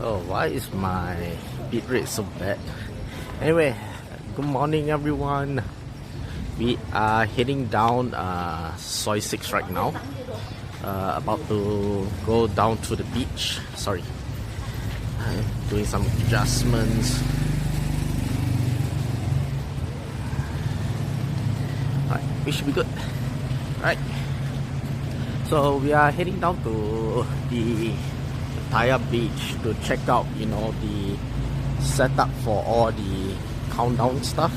Oh, why is my bit rate so bad? Anyway, good morning everyone. We are heading down Soi 6 right now. About to go down to the beach. Sorry. I'm doing some adjustments. Alright, we should be good. Right. So we are heading down to the Pattaya Beach to check out, the setup for all the countdown stuff.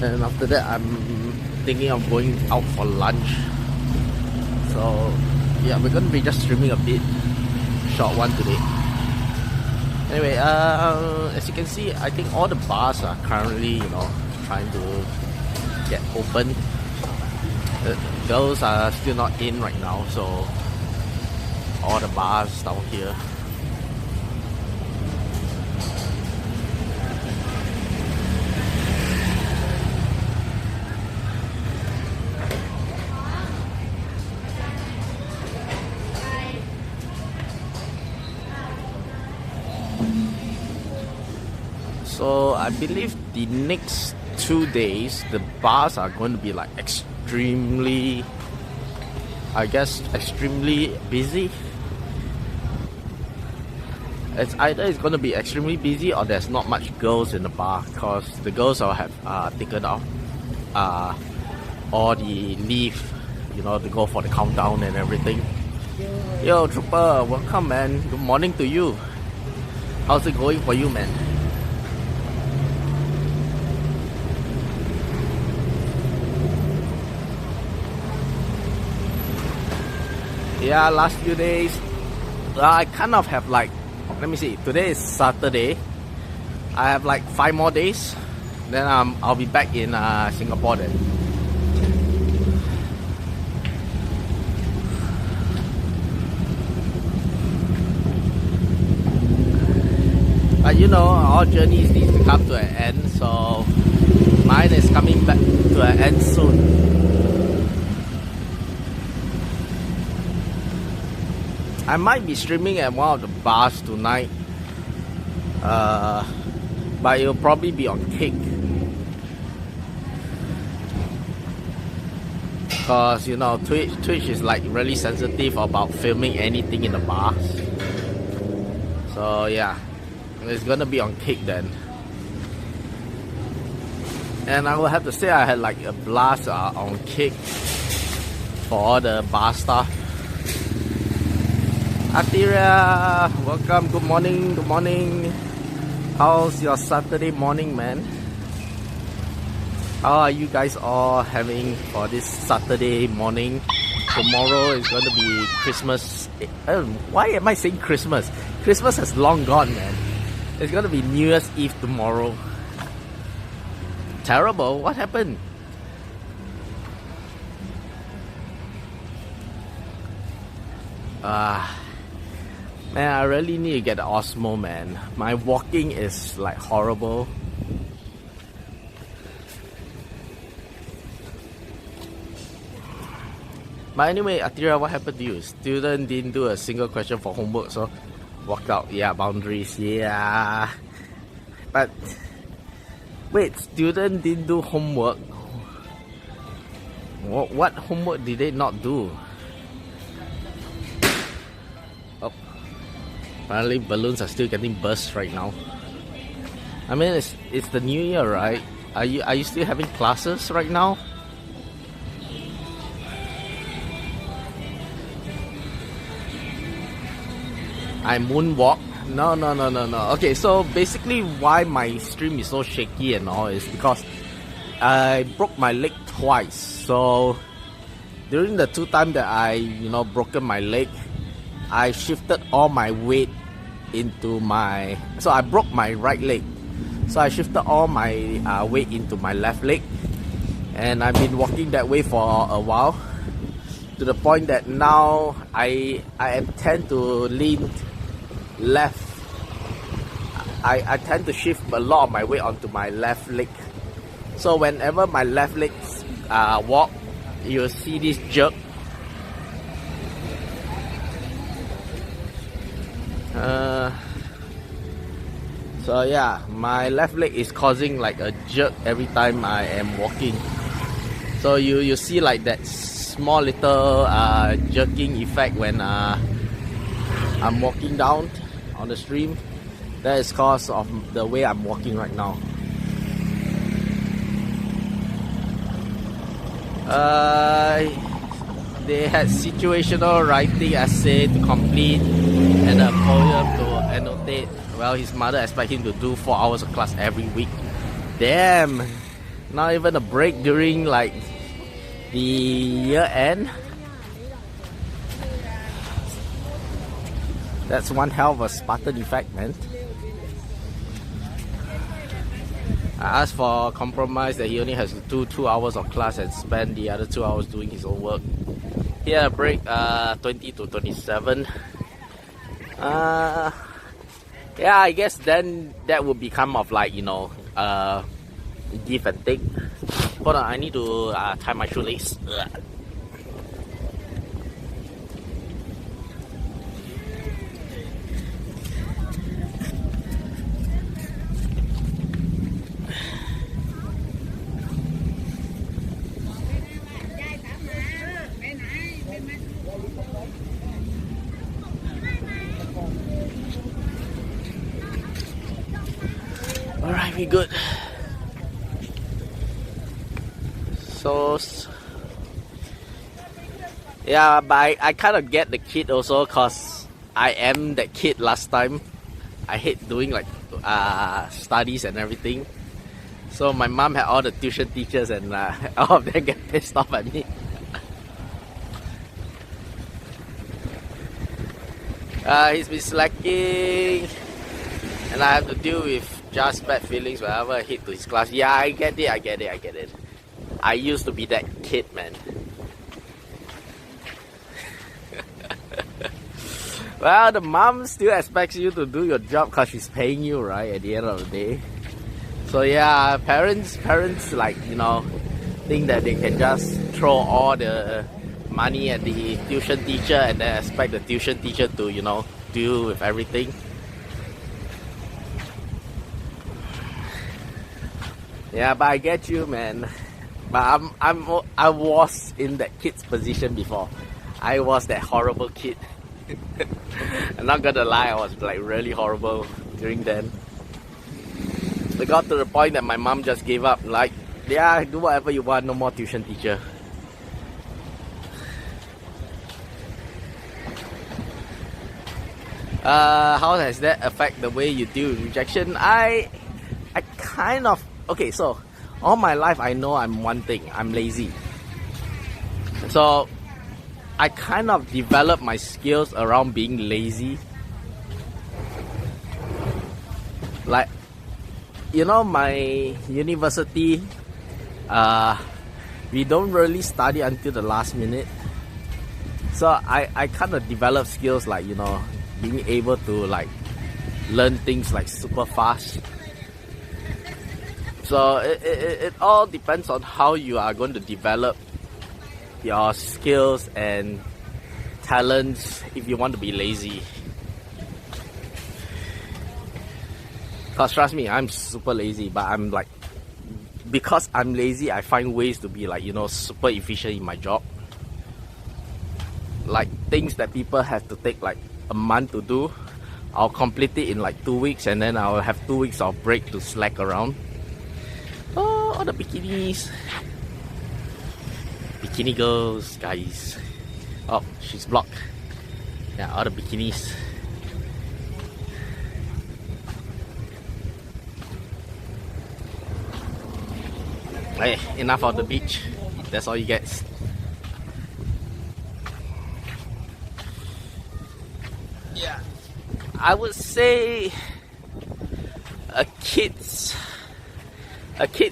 And after that, I'm thinking of going out for lunch. So yeah, we're gonna be just streaming a bit, short one today. Anyway, as you can see, I think all the bars are currently, trying to get open. The girls are still not in right now, so all the bars down here. So I believe the next 2 days the bars are going to be like extremely busy. It's either it's going to be extremely busy or there's not much girls in the bar, because the girls will have taken off all the leave, to go for the countdown and everything. Yo, Trooper, welcome, man. Good morning to you. How's it going for you, man? Yeah, last few days, I kind of have like, let me see, today is Saturday. I have like 5 more days. Then I'll be back in Singapore then. But our journeys need to come to an end. So mine is coming back to an end soon. I might be streaming at one of the bars tonight, but it'll probably be on Kick, because Twitch is like really sensitive about filming anything in the bars. So yeah, it's gonna be on Kick then. And I will have to say I had like a blast on Kick for all the bar stuff. Atira, welcome, good morning. How's your Saturday morning, man? How are you guys all having for this Saturday morning? Tomorrow is going to be Christmas. Why am I saying Christmas? Christmas has long gone, man. It's going to be New Year's Eve tomorrow. Terrible, what happened? Man, I really need to get the Osmo, man. My walking is like horrible. But anyway, Atira, what happened to you? Student didn't do a single question for homework, so walked out. Yeah, boundaries. Yeah. But wait, student didn't do homework. What homework did they not do? Apparently balloons are still getting burst right now. I mean, it's the new year, right? Are you still having classes right now? I moonwalk? No. Okay, so basically why my stream is so shaky and all is because I broke my leg twice. So during the 2 times that I broken my leg, I shifted all my weight into my... So I broke my right leg. So I shifted all my weight into my left leg. And I've been walking that way for a while. To the point that now I tend to lean left. I tend to shift a lot of my weight onto my left leg. So whenever my left leg walk, you'll see this jerk. So yeah, my left leg is causing like a jerk every time I am walking. So you see like that small little jerking effect when I'm walking down on the stream. That is cause of the way I'm walking right now. They had situational writing essay to complete and a poem to annotate. Well, his mother expects him to do 4 hours of class every week. Damn! Not even a break during like the year end. That's one hell of a Spartan effect, man. I asked for a compromise that he only has to do 2 hours of class and spend the other 2 hours doing his own work. Here a break 20 to 27. Yeah, I guess then that would become of like, you know, give and take. Hold on, I need to tie my shoelace. Alright, we good. So yeah, but I kind of get the kid also, cause I am that kid last time. I hate doing like studies and everything. So my mom had all the tuition teachers and all of them get pissed off at me. He's been slacking and I have to deal with just bad feelings whenever I hit to his class. Yeah, I get it. I used to be that kid, man. Well, the mom still expects you to do your job because she's paying you, right, at the end of the day. So yeah, parents like, you know, think that they can just throw all the money at the tuition teacher and then expect the tuition teacher to, you know, deal with everything. Yeah, but I get you, man. But I was in that kid's position before. I was that horrible kid. I'm not gonna lie, I was like really horrible during then. It got to the point that my mom just gave up. Like, yeah, do whatever you want, no more tuition teacher. How does that affect the way you deal with rejection? I kind of, okay, so all my life I know I'm one thing, I'm lazy. So I kind of developed my skills around being lazy. Like, you know, my university, we don't really study until the last minute. So I kind of developed skills like, you know, being able to like learn things like super fast. So it all depends on how you are going to develop your skills and talents if you want to be lazy. Cause trust me, I'm super lazy, but I'm like, because I'm lazy, I find ways to be like, you know, super efficient in my job. Like things that people have to take like a month to do, I'll complete it in like 2 weeks, and then I'll have 2 weeks of break to slack around. Oh, all the bikinis. Bikini girls, guys. Oh, she's blocked. Yeah, all the bikinis. Hey, enough of the beach. That's all you get. Yeah, I would say a kid's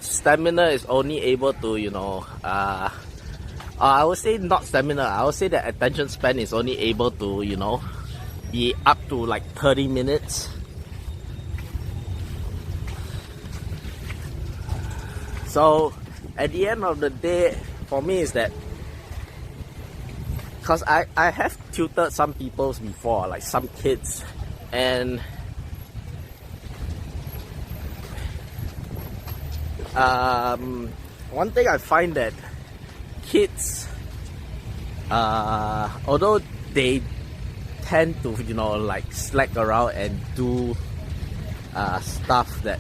stamina is only able to, you know, I would say not stamina, I would say that attention span is only able to, you know, be up to like 30 minutes. So at the end of the day, for me is that, because I have tutored some people before, like some kids, And one thing I find that kids, although they tend to, you know, like slack around and do stuff that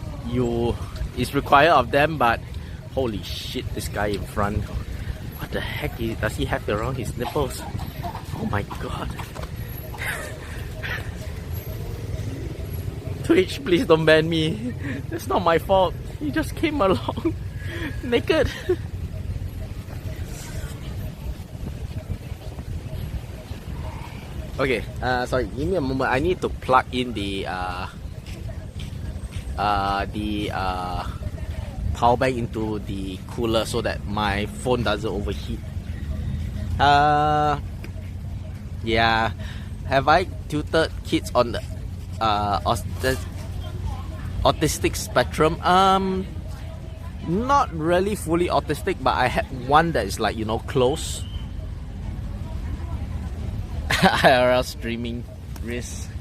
is required of them, but holy shit, this guy in front, what the heck does he have around his nipples? Oh my god. Twitch, please don't ban me. It's not my fault. He just came along naked. Okay, sorry, give me a moment. I need to plug in the power bank into the cooler so that my phone doesn't overheat. Yeah, have I tutored kids on the autistic spectrum? Not really fully autistic, but I had one that is like, you know, close. IRL streaming risk.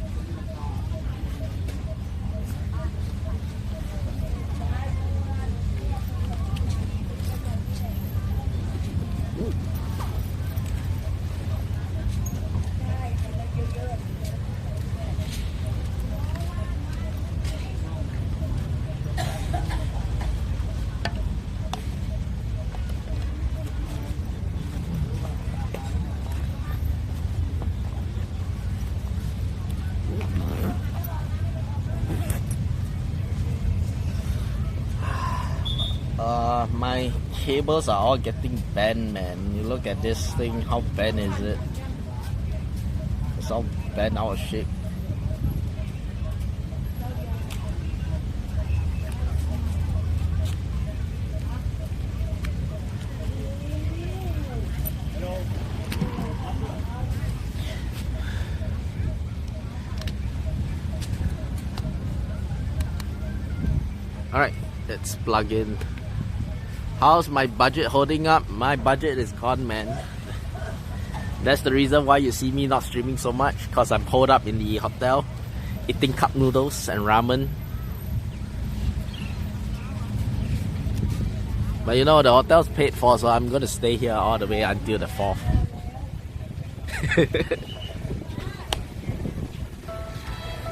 My cables are all getting bent, man. You look at this thing, how bent is it? It's all bent out of shape. Alright, let's plug in. How's my budget holding up? My budget is gone, man. That's the reason why you see me not streaming so much, because I'm holed up in the hotel eating cup noodles and ramen. But you know, the hotel's paid for, so I'm gonna stay here all the way until the 4th.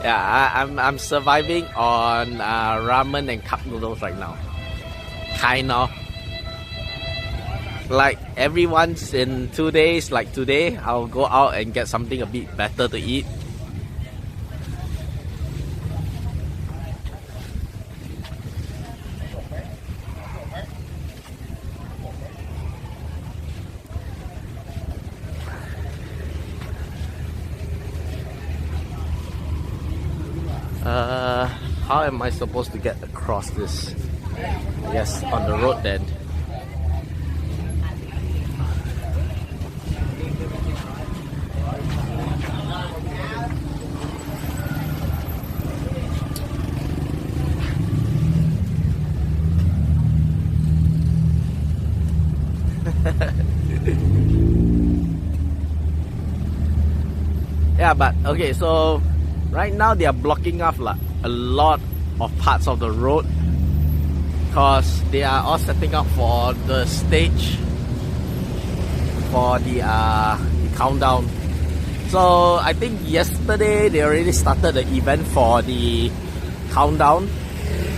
Yeah, I'm surviving on ramen and cup noodles right now. Kind of. Like every once in 2 days, like today, I'll go out and get something a bit better to eat. How am I supposed to get across this? I guess on the road then. Yeah, but okay, so right now they are blocking off like a lot of parts of the road because they are all setting up for the stage for the countdown. So I think yesterday they already started the event for the countdown.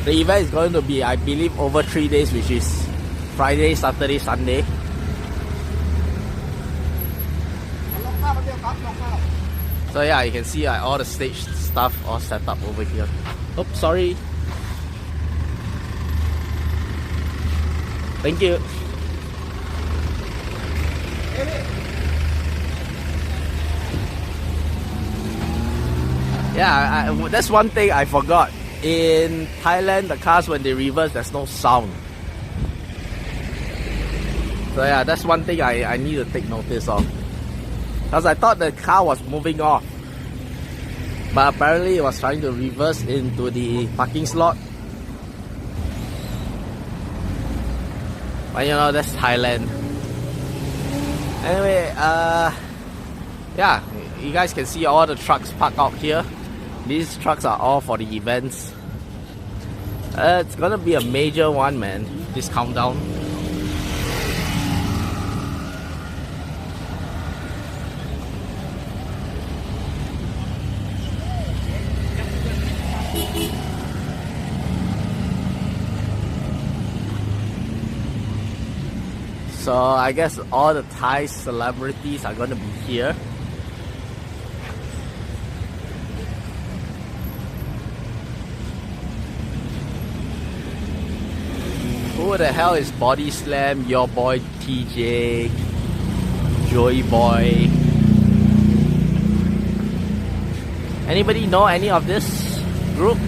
The event is going to be, I believe, over 3 days, which is Friday, Saturday, Sunday. So yeah, you can see all the stage stuff all set up over here. Oops, sorry. Thank you. Yeah, that's one thing I forgot. In Thailand, the cars, when they reverse, there's no sound. So yeah, that's one thing I need to take notice of. Because I thought the car was moving off, but apparently it was trying to reverse into the parking slot. But you know, that's Thailand. Anyway, yeah, you guys can see all the trucks parked out here. These trucks are all for the events. It's gonna be a major one, man, this countdown. So I guess all the Thai celebrities are gonna be here. Who the hell is Body Slam? Your boy TJ, Joey Boy. Anybody know any of this group?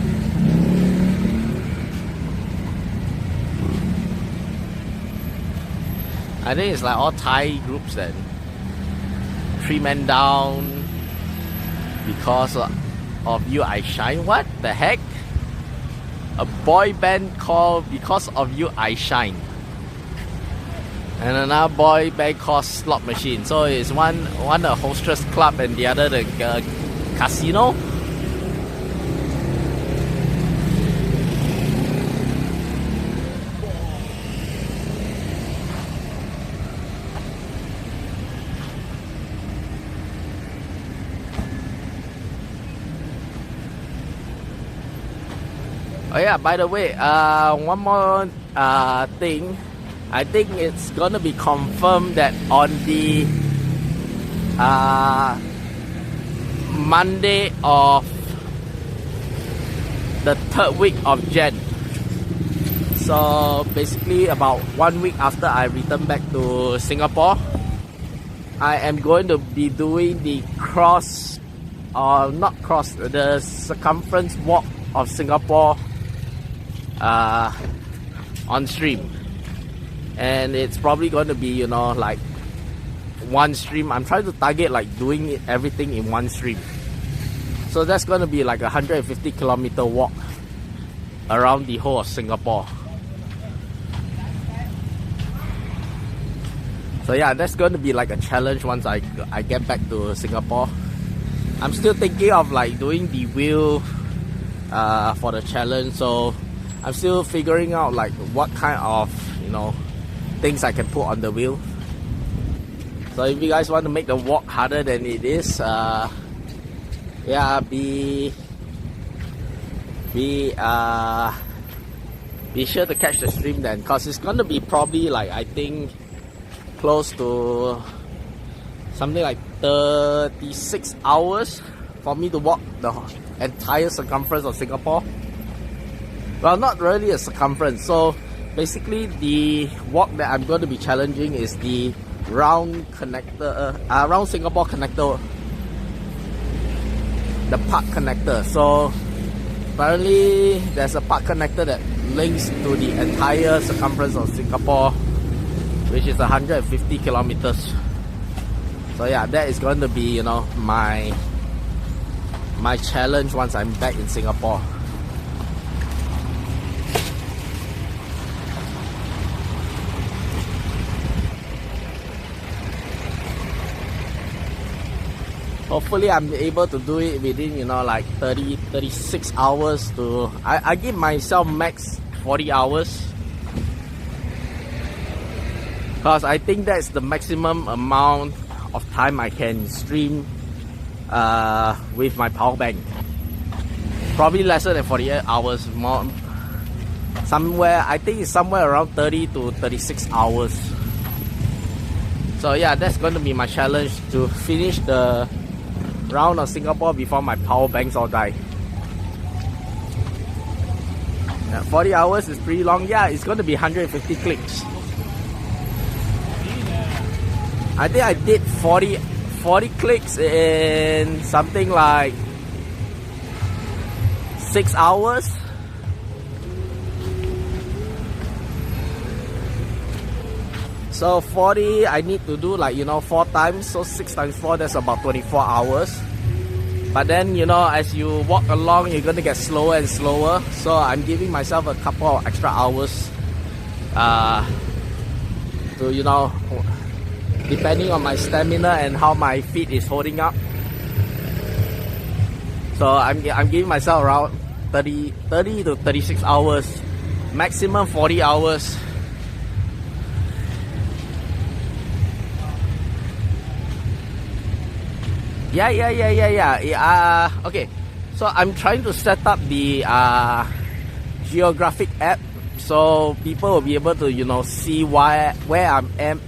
I think it's like all Thai groups then. 3 Men Down. Because of You I Shine. What the heck? A boy band called Because of You I Shine. And another boy band called Slot Machine. So it's one a hostess club and the other the casino. Oh yeah, by the way, one more thing. I think it's gonna be confirmed that on the Monday of the 3rd week of Jan. So basically about 1 week after I return back to Singapore, I am going to be doing the the circumference walk of Singapore on stream. And it's probably going to be, you know, like one stream. I'm trying to target like doing everything in one stream. So that's going to be like a 150-kilometer walk around the whole of Singapore. So yeah, that's going to be like a challenge once I get back to Singapore. I'm still thinking of like doing the wheel for the challenge. So I'm still figuring out like what kind of, you know, things I can put on the wheel. So if you guys want to make the walk harder than it is, yeah, be sure to catch the stream then, cause it's gonna be probably like, I think close to something like 36 hours for me to walk the entire circumference of Singapore. Well, not really a circumference. So basically the walk that I'm going to be challenging is the round connector, round Singapore connector, the park connector. So apparently there's a park connector that links to the entire circumference of Singapore, which is 150 kilometers. So yeah, that is going to be, you know, my challenge once I'm back in Singapore. Hopefully I'm able to do it within, you know, like 36 hours to... I give myself max 40 hours. Because I think that's the maximum amount of time I can stream with my power bank. Probably lesser than 48 hours. More, somewhere, I think it's somewhere around 30 to 36 hours. So yeah, that's going to be my challenge, to finish the round of Singapore before my power banks all die. Yeah, 40 hours is pretty long. Yeah, it's going to be 150 clicks. I think I did 40 clicks in something like 6 hours. So 40, I need to do like, you know, 4 times. So 6 times 4, that's about 24 hours. But then, you know, as you walk along, you're going to get slower and slower. So I'm giving myself a couple of extra hours to, you know, depending on my stamina and how my feet is holding up. So I'm giving myself around 30 to 36 hours, maximum 40 hours. Yeah. Okay, so I'm trying to set up the geographic app, so people will be able to, you know, see where I am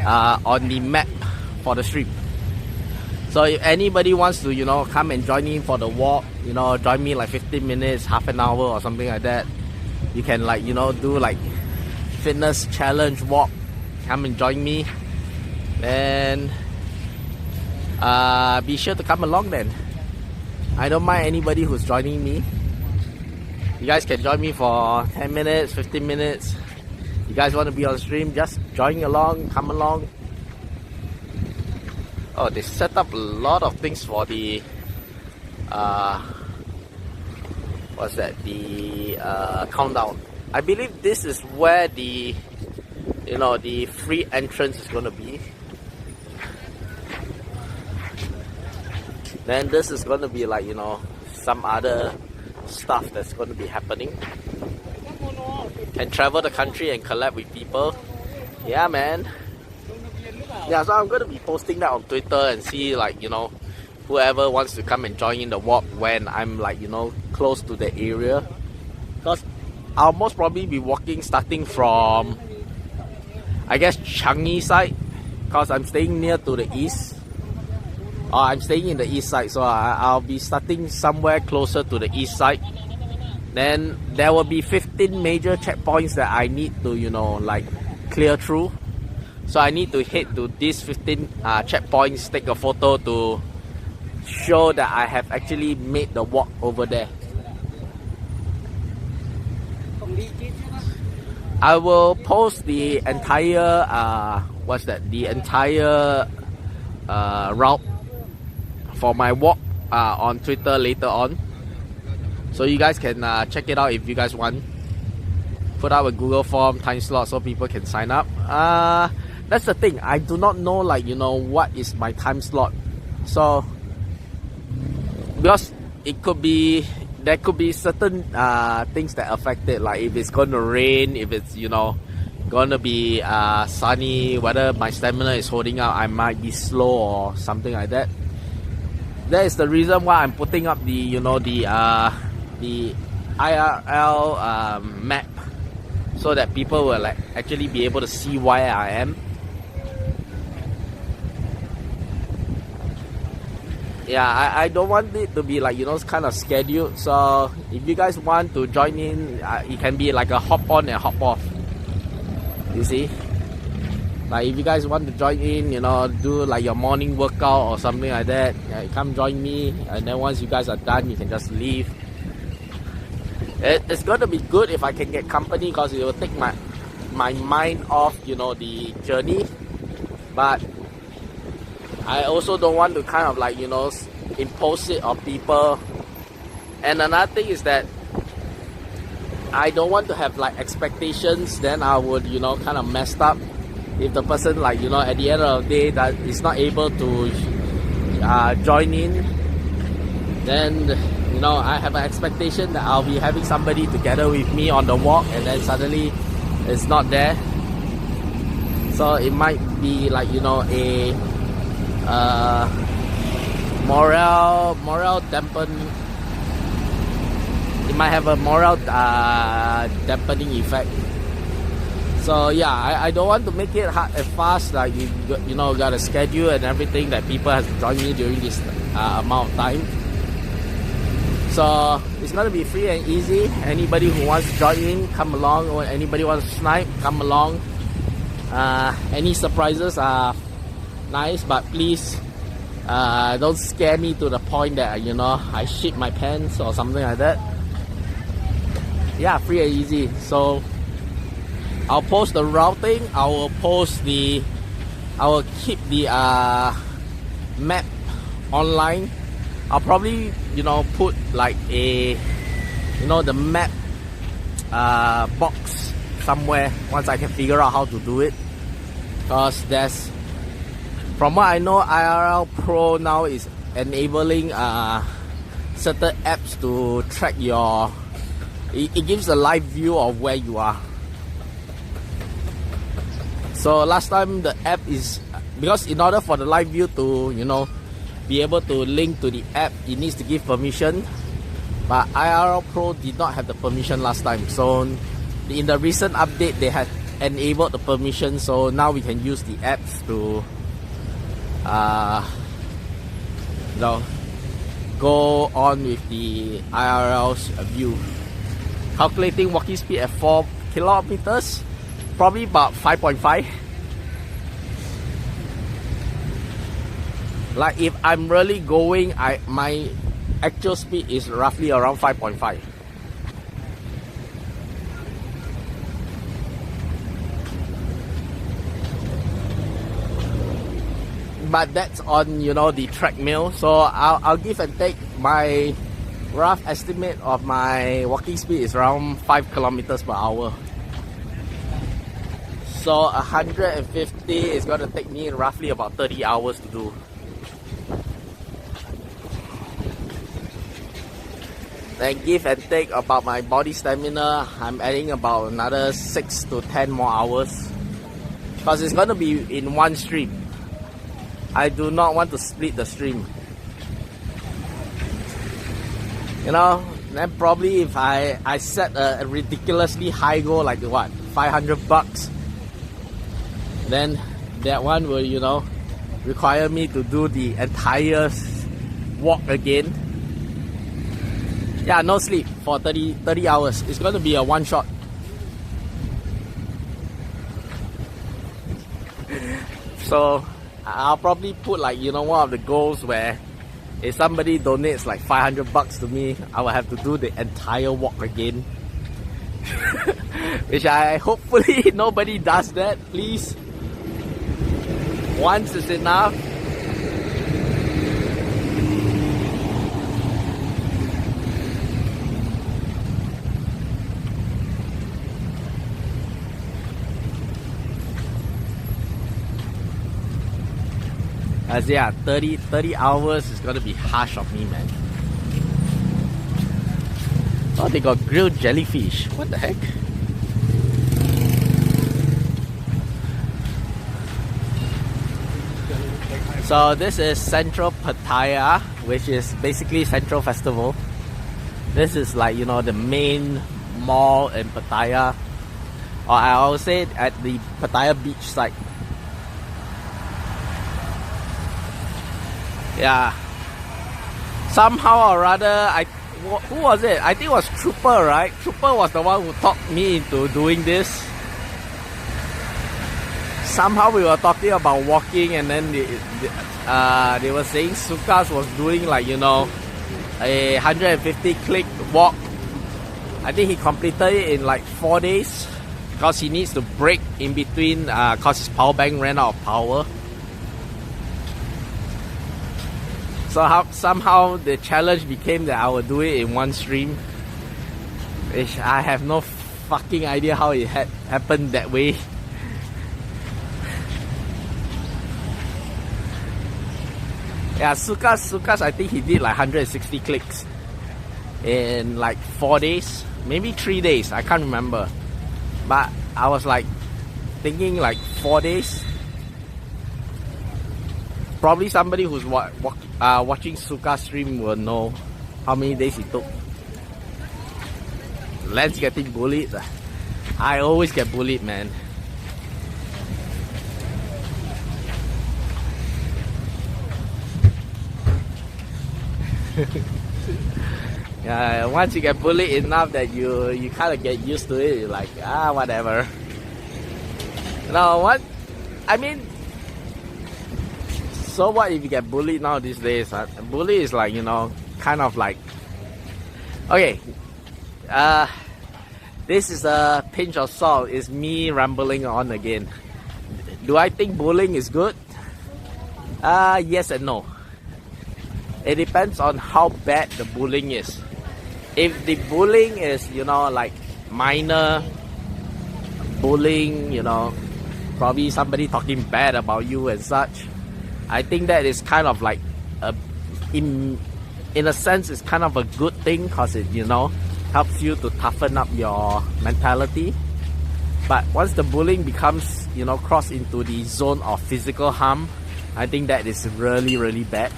on the map for the stream. So if anybody wants to, you know, come and join in for the walk, you know, join me like 15 minutes, half an hour or something like that, you can, like, you know, do like fitness challenge walk, come and join me, then be sure to come along then. I don't mind anybody who's joining me. You guys can join me for 10 minutes, 15 minutes. You guys want to be on stream, just join along, come along. Oh, they set up a lot of things for the what's that, the countdown. I believe this is where the, you know, the free entrance is going to be. Then this is going to be like, you know, some other stuff that's going to be happening. Can travel the country and collab with people. Yeah, man. Yeah, so I'm going to be posting that on Twitter and see, like, you know, whoever wants to come and join in the walk when I'm, like, you know, close to the area. Because I'll most probably be walking starting from, I guess, Changi side, because I'm staying near to the east. I'm staying in the east side, so I'll be starting somewhere closer to the east side. Then there will be 15 major checkpoints that I need to, you know, like, clear through. So I need to head to these 15 checkpoints, take a photo to show that I have actually made the walk over there. I will post the entire the entire route for my walk on Twitter later on, so you guys can check it out if you guys want. Put out a Google form, time slot, so people can sign up. That's the thing, I do not know, like, you know, what is my time slot. So because it could be, there could be certain things that affect it, like if it's gonna rain, if it's, you know, gonna be sunny, whether my stamina is holding out, I might be slow or something like that. That is the reason why I'm putting up the, you know, the IRL map, so that people will, like, actually be able to see where I am. Yeah, I don't want it to be, like, you know, kind of scheduled. So if you guys want to join in, it can be like a hop on and hop off. You see? Like, if you guys want to join in, you know, do like your morning workout or something like that, come join me. And then once you guys are done, you can just leave. It's gonna be good if I can get company, because it will take my mind off, you know, the journey. But I also don't want to kind of, like, you know, impose it on people. And another thing is that I don't want to have, like, expectations. Then I would, you know, kind of messed up if the person, like, you know, at the end of the day that is not able to join in. Then, you know, I have an expectation that I'll be having somebody together with me on the walk, and then suddenly it's not there. So it might be, like, you know, a morale dampen. It might have a morale dampening effect. So yeah, I don't want to make it hard and fast, like, you know, got a schedule and everything that people have to join me during this amount of time. So it's gonna be free and easy. Anybody who wants to join in, come along. Or anybody wants to snipe, come along. Any surprises are nice, but please don't scare me to the point that, you know, I shit my pants or something like that. Yeah, free and easy. So I'll post the routing. I will keep the map online. I'll probably, you know, put like a, you know, the map box somewhere once I can figure out how to do it. Because there's, from what I know, IRL Pro now is enabling certain apps to track your. It gives a live view of where you are. So last time the app is, because in order for the live view to, you know, be able to link to the app, it needs to give permission. But IRL Pro did not have the permission last time. So in the recent update, they had enabled the permission. So now we can use the apps to, you know, go on with the IRL's view. Calculating walking speed at 4 kilometers, probably about 5.5. Like if I'm really going, my actual speed is roughly around 5.5. But that's on, you know, the treadmill. So I'll give and take. My rough estimate of my walking speed is around 5 kilometers per hour. So 150 is going to take me roughly about 30 hours to do. Then give and take about my body stamina, I'm adding about another 6 to 10 more hours. Because it's going to be in one stream. I do not want to split the stream. You know, then probably if I set a ridiculously high goal, like what, $500, then that one will, you know, require me to do the entire walk again. Yeah, no sleep for 30 hours. It's going to be a one shot. So I'll probably put, like, you know, one of the goals where if somebody donates like $500 to me, I will have to do the entire walk again. Which I hopefully nobody does that, please. Once is enough. As yeah, 30 hours is gonna be harsh on me, man. Oh, they got grilled jellyfish. What the heck? So this is Central Pattaya, which is basically Central Festival. This is like, you know, the main mall in Pattaya. Or I will say at the Pattaya beach side. Yeah. Somehow or other, who was it? I think it was Trooper, right? Trooper was the one who talked me into doing this. Somehow we were talking about walking, and then they were saying Sukas was doing, like, you know, a 150 click walk. I think he completed it in like 4 days because he needs to break in between because his power bank ran out of power. So somehow the challenge became that I would do it in one stream, which I have no fucking idea how it happened that way. Yeah, Sukas, I think he did like 160 clicks in like 4 days, maybe 3 days, I can't remember. But I was like thinking like 4 days. Probably somebody who's watching Suka stream will know how many days it took. Lance getting bullied. I always get bullied, man. Yeah, once you get bullied enough that you kind of get used to it, you're like, whatever. You know what? I mean, so what if you get bullied now these days? Bully is like, you know, kind of like, okay, this is a pinch of salt. It's me rambling on again. Do I think bullying is good? Yes and no. It depends on how bad the bullying is. If the bullying is, you know, like minor bullying, you know, probably somebody talking bad about you and such, I think that is kind of like in a sense, it's kind of a good thing because it, you know, helps you to toughen up your mentality. But once the bullying becomes, you know, cross into the zone of physical harm, I think that is really, really bad.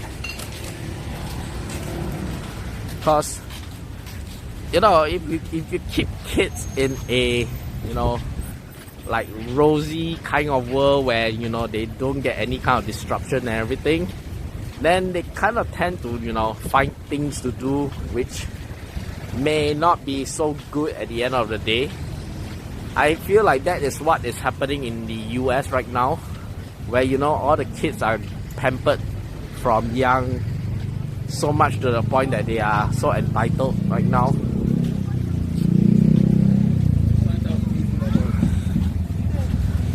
Because, you know, if you keep kids in a, you know, like rosy kind of world where, you know, they don't get any kind of disruption and everything, then they kind of tend to, you know, find things to do which may not be so good at the end of the day. I feel like that is what is happening in the US right now, where, you know, all the kids are pampered from young, so much to the point that they are so entitled right now.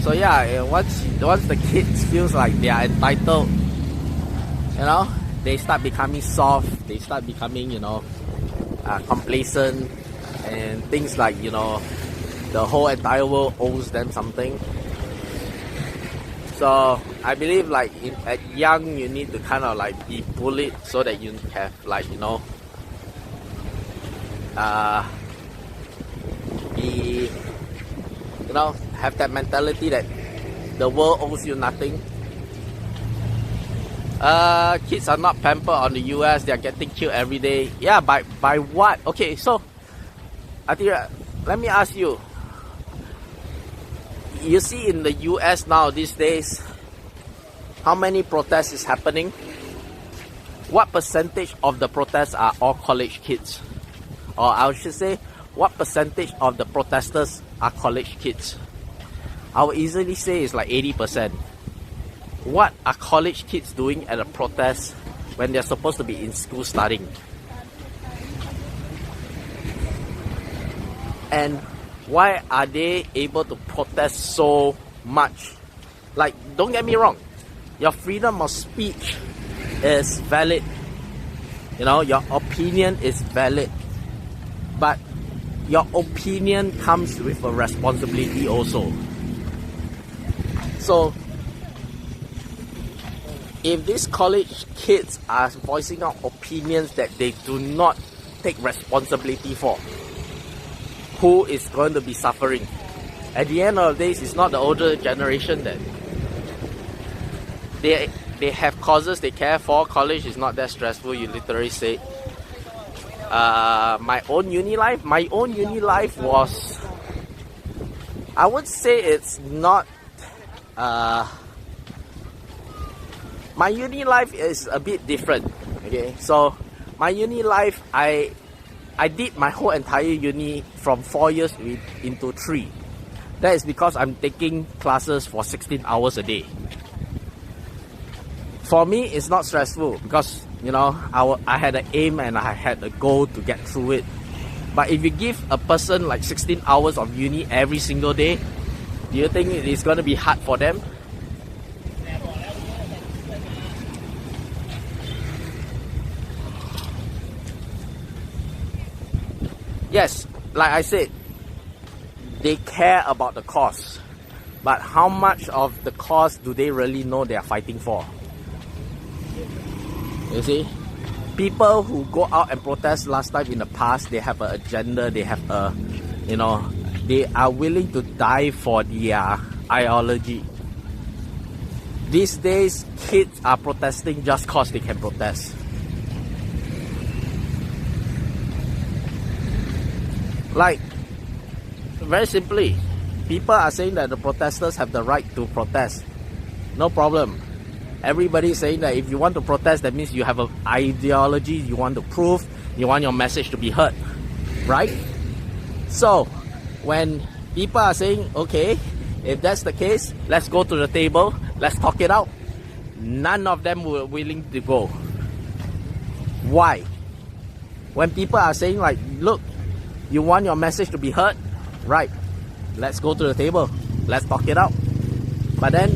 So yeah, once the kids feels like they are entitled, you know, they start becoming soft, they start becoming, you know, complacent, and things like, you know, the whole entire world owes them something. So I believe like at young you need to kind of like be bullied so that you have like, you know, be, you know, have that mentality that the world owes you nothing. Kids are not pampered on the US, they are getting killed every day. Yeah, by what? Okay, so I think, let me ask you. You see in the US now these days, how many protests is happening? What percentage of the protests are all college kids? Or I should say, what percentage of the protesters are college kids? I would easily say it's like 80%. What are college kids doing at a protest when they're supposed to be in school studying? And why are they able to protest so much? Like, don't get me wrong, your freedom of speech is valid. You know, your opinion is valid. But your opinion comes with a responsibility also. So, if these college kids are voicing out opinions that they do not take responsibility for, who is going to be suffering? At the end of the day, it's not the older generation that they have causes they care for. College is not that stressful, you literally say. My own uni life was, I would say it's not, my uni life is a bit different. Okay, so my uni life, I did my whole entire uni from 4 years into 3. That is because I'm taking classes for 16 hours a day. For me, it's not stressful because, you know, I had an aim and I had a goal to get through it. But if you give a person like 16 hours of uni every single day, do you think it is going to be hard for them? Yes, like I said, they care about the cause. But how much of the cause do they really know they are fighting for? You see, people who go out and protest last time in the past, they have an agenda, they have a, you know, they are willing to die for their ideology. These days, kids are protesting just cause they can protest. Like, very simply, people are saying that the protesters have the right to protest. No problem. Everybody is saying that if you want to protest, that means you have an ideology, you want to prove, you want your message to be heard. Right? So, when people are saying, okay, if that's the case, let's go to the table, let's talk it out, none of them were willing to go. Why? When people are saying like, look, you want your message to be heard? Right. Let's go to the table. Let's talk it out. But then,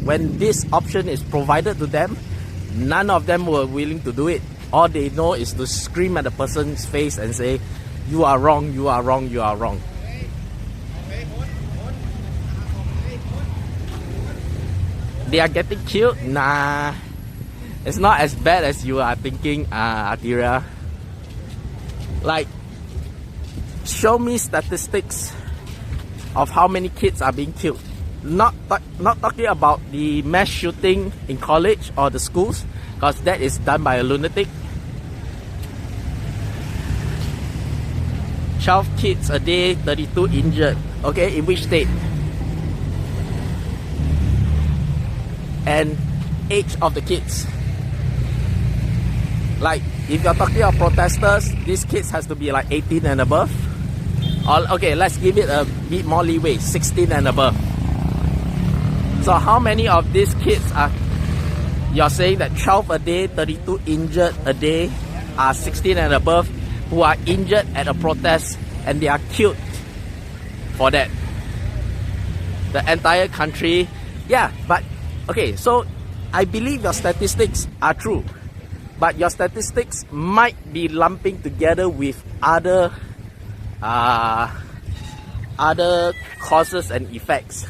when this option is provided to them, none of them were willing to do it. All they know is to scream at the person's face and say, you are wrong, you are wrong, you are wrong. They are getting killed? Nah. It's not as bad as you are thinking, Atira. Like, show me statistics of how many kids are being killed. Not talking about the mass shooting in college or the schools, because that is done by a lunatic. 12 kids a day, 32 injured. Okay, in which state? And age of the kids. Like, if you're talking about protesters, these kids has to be like 18 and above. Or, okay, let's give it a bit more leeway, 16 and above. So how many of these kids are, you're saying that 12 a day, 32 injured a day are 16 and above who are injured at a protest and they are killed for that? The entire country, yeah, but okay, so I believe your statistics are true, but your statistics might be lumping together with other causes and effects.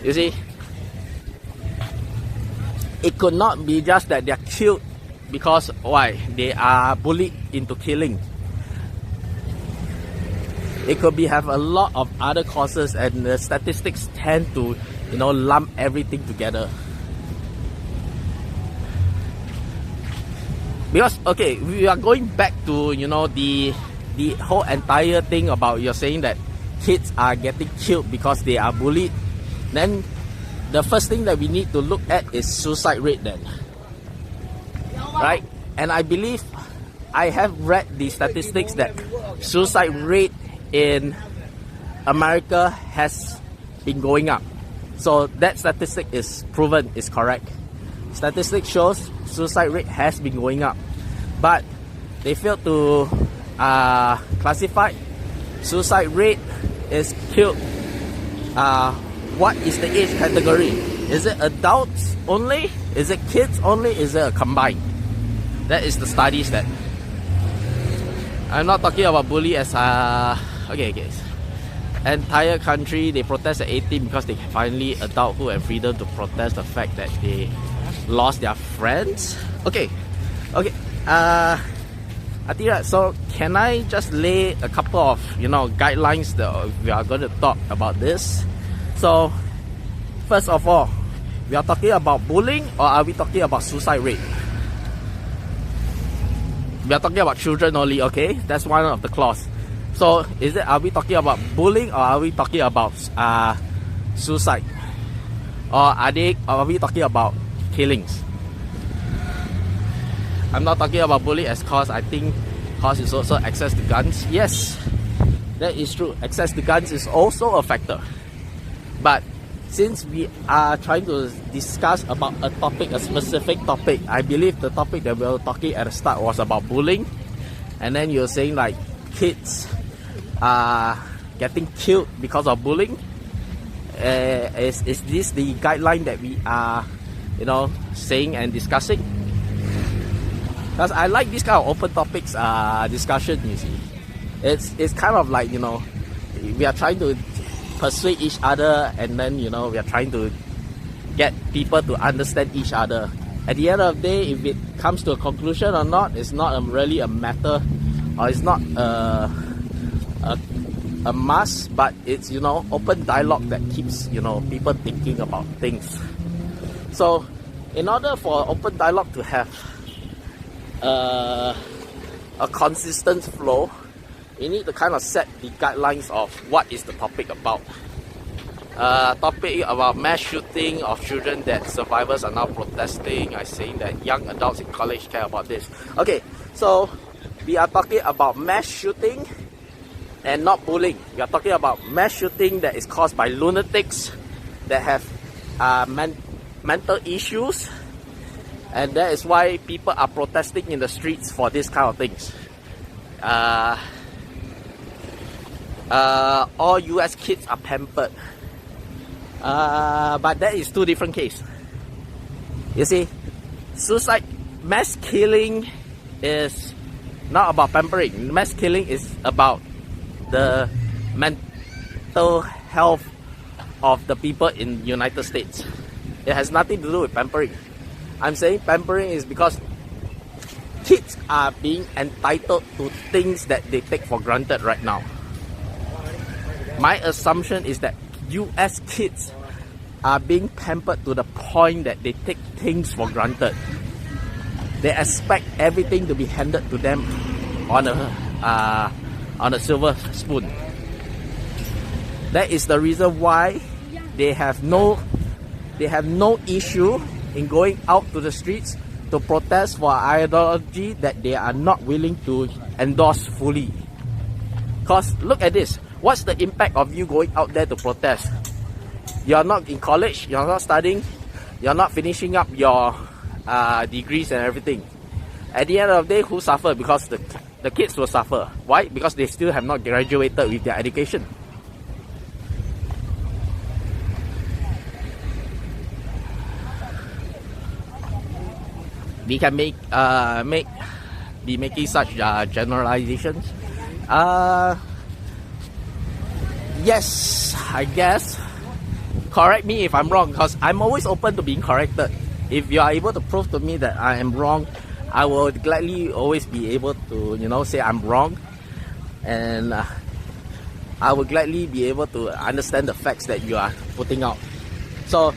You see, it could not be just that they are killed because why? They are bullied into killing. It could be have a lot of other causes, and the statistics tend to, you know, lump everything together. Because okay, we are going back to, you know, the whole entire thing about you're saying that kids are getting killed because they are bullied. Then the first thing that we need to look at is suicide rate then. Right? And I believe I have read the statistics that suicide rate in America has been going up. So that statistic is proven, is correct. Statistics shows suicide rate has been going up. But they failed to classify suicide rate is killed. What is the age category? Is it adults only? Is it kids only? Is it a combined? That is the studies that. I'm not talking about bully as okay guys. Entire country they protest at 18 because they finally adulthood and freedom to protest the fact that they lost their friends. Okay. Atira, so can I just lay a couple of, you know, guidelines that we are going to talk about this? So, first of all, we are talking about bullying, or are we talking about suicide rate? We are talking about children only, okay? That's one of the clause. So, are we talking about bullying, or are we talking about suicide? Or are we talking about killings? I'm not talking about bullying as cause. I think cause is also access to guns. Yes, that is true. Access to guns is also a factor. But since we are trying to discuss about a topic, a specific topic, I believe the topic that we were talking at the start was about bullying. And then you're saying like kids are getting killed because of bullying. Is this the guideline that we are, you know, saying and discussing? Because I like this kind of open topics discussion, you see. It's kind of like, you know, we are trying to persuade each other, and then, you know, we are trying to get people to understand each other. At the end of the day, if it comes to a conclusion or not, it's not really a matter, or it's not a must, but it's, you know, open dialogue that keeps, you know, people thinking about things. So in order for open dialogue to have a consistent flow, you need to kind of set the guidelines of what is the topic about. Topic about mass shooting of children that survivors are now protesting. I saying that young adults in college care about this. Okay, so we are talking about mass shooting and not bullying. We are talking about mass shooting that is caused by lunatics that have mental issues, and that is why people are protesting in the streets for this kind of things. All US kids are pampered, but that is two different cases. You see, suicide, mass killing is not about pampering. Mass killing is about the mental health of the people in United States. It has nothing to do with pampering. I'm saying pampering is because kids are being entitled to things that they take for granted right now. My assumption is that US kids are being pampered to the point that they take things for granted. They expect everything to be handed to them on a silver spoon. That is the reason why they have no issue in going out to the streets to protest for ideology that they are not willing to endorse fully. Because look at this, what's the impact of you going out there to protest? You're not in college, you're not studying, you're not finishing up your degrees and everything. At the end of the day, who suffer? Because the kids will suffer. Why? Because they still have not graduated with their education. We can be making such generalizations. Yes, I guess. Correct me if I'm wrong, because I'm always open to being corrected. If you are able to prove to me that I am wrong, I will gladly always be able to, say I'm wrong, and I will gladly be able to understand the facts that you are putting out. So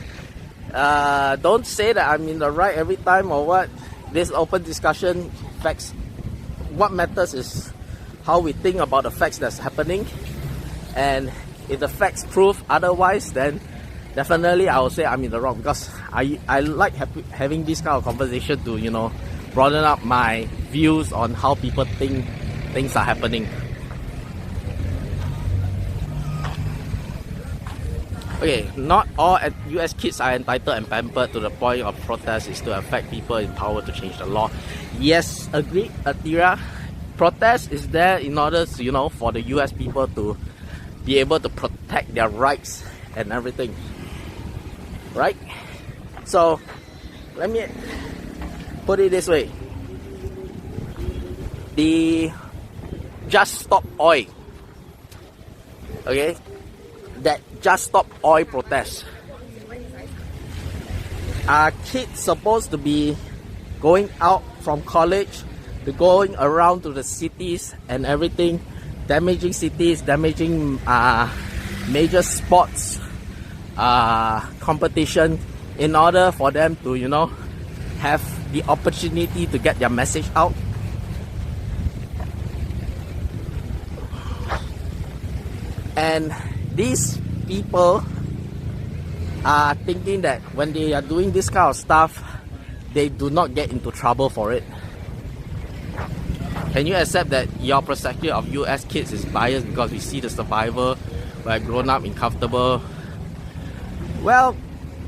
don't say that I'm in the right every time or what. This open discussion, facts. What matters is how we think about the facts that's happening, and if the facts prove otherwise, then definitely I will say I'm in the wrong, because I like having this kind of conversation to broaden up my views on how people think things are happening. Okay, not all US kids are entitled and pampered to the point of protest is to affect people in power to change the law. Yes, agreed, Atira. Protest is there in order to, for the US people to be able to protect their rights and everything. Right? So, let me put it this way. The Just Stop Oil. Okay? That Just Stop Oil protest. Are kids supposed to be going out from college to going around to the cities and everything, damaging cities, damaging major sports competition in order for them to have the opportunity to get their message out? And these people are thinking that when they are doing this kind of stuff, they do not get into trouble for it. Can you accept that your perspective of US kids is biased because we see the survivor who are grown up in comfortable? Well,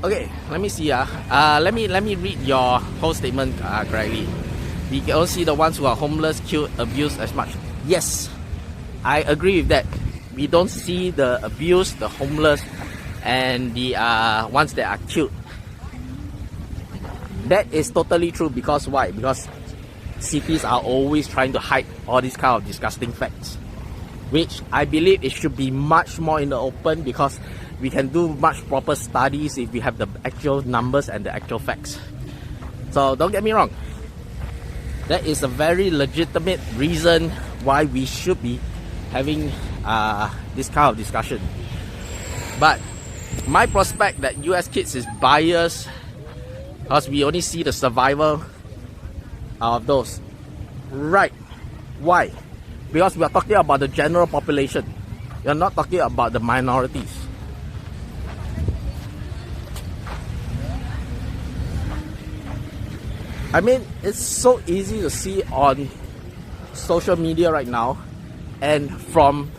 okay, let me see. Let me read your whole statement correctly. We can all see the ones who are homeless, killed, abused as much. Yes, I agree with that. We don't see the abused, the homeless, and the ones that are killed. That is totally true. Because why? Because cities are always trying to hide all these kind of disgusting facts, which I believe it should be much more in the open, because we can do much proper studies if we have the actual numbers and the actual facts. So don't get me wrong, that is a very legitimate reason why we should be having this kind of discussion. But my prospect that US kids is biased because we only see the survival of those. Right. Why? Because we are talking about the general population. We are not talking about the minorities. I mean, it's so easy to see on social media right now, and from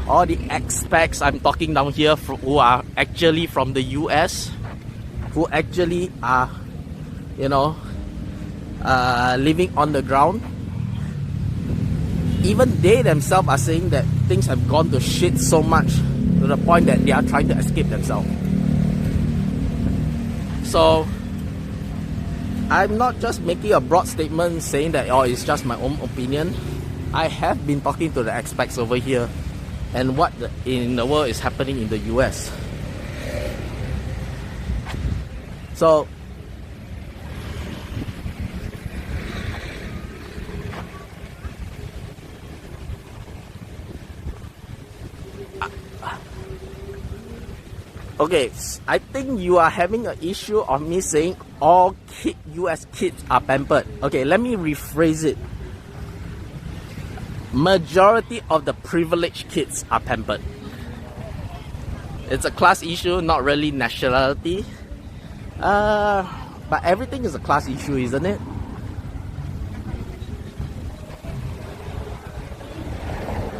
all the expats I'm talking down here who are actually from the US, who actually are living on the ground. Even they themselves are saying that things have gone to shit so much to the point that they are trying to escape themselves. So I'm not just making a broad statement saying that it's just my own opinion. I have been talking to the expats over here and what in the world is happening in the US. So Okay, I think you are having an issue of me saying all US kids are pampered. Okay, let me rephrase it. Majority of the privileged kids are pampered. It's a class issue, not really nationality. But everything is a class issue, isn't it?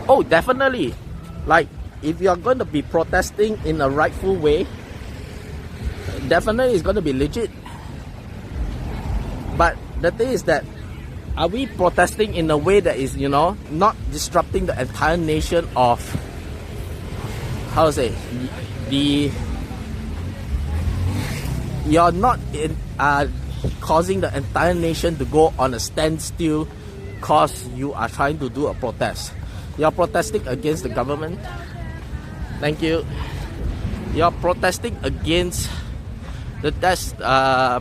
Oh, definitely. Like, if you're going to be protesting in a rightful way, definitely it's going to be legit. But the thing is that, are we protesting in a way that is, you know, not disrupting the entire nation of, how to say, you're not causing the entire nation to go on a standstill because you are trying to do a protest. You're protesting against the government. Thank you. You're protesting against that's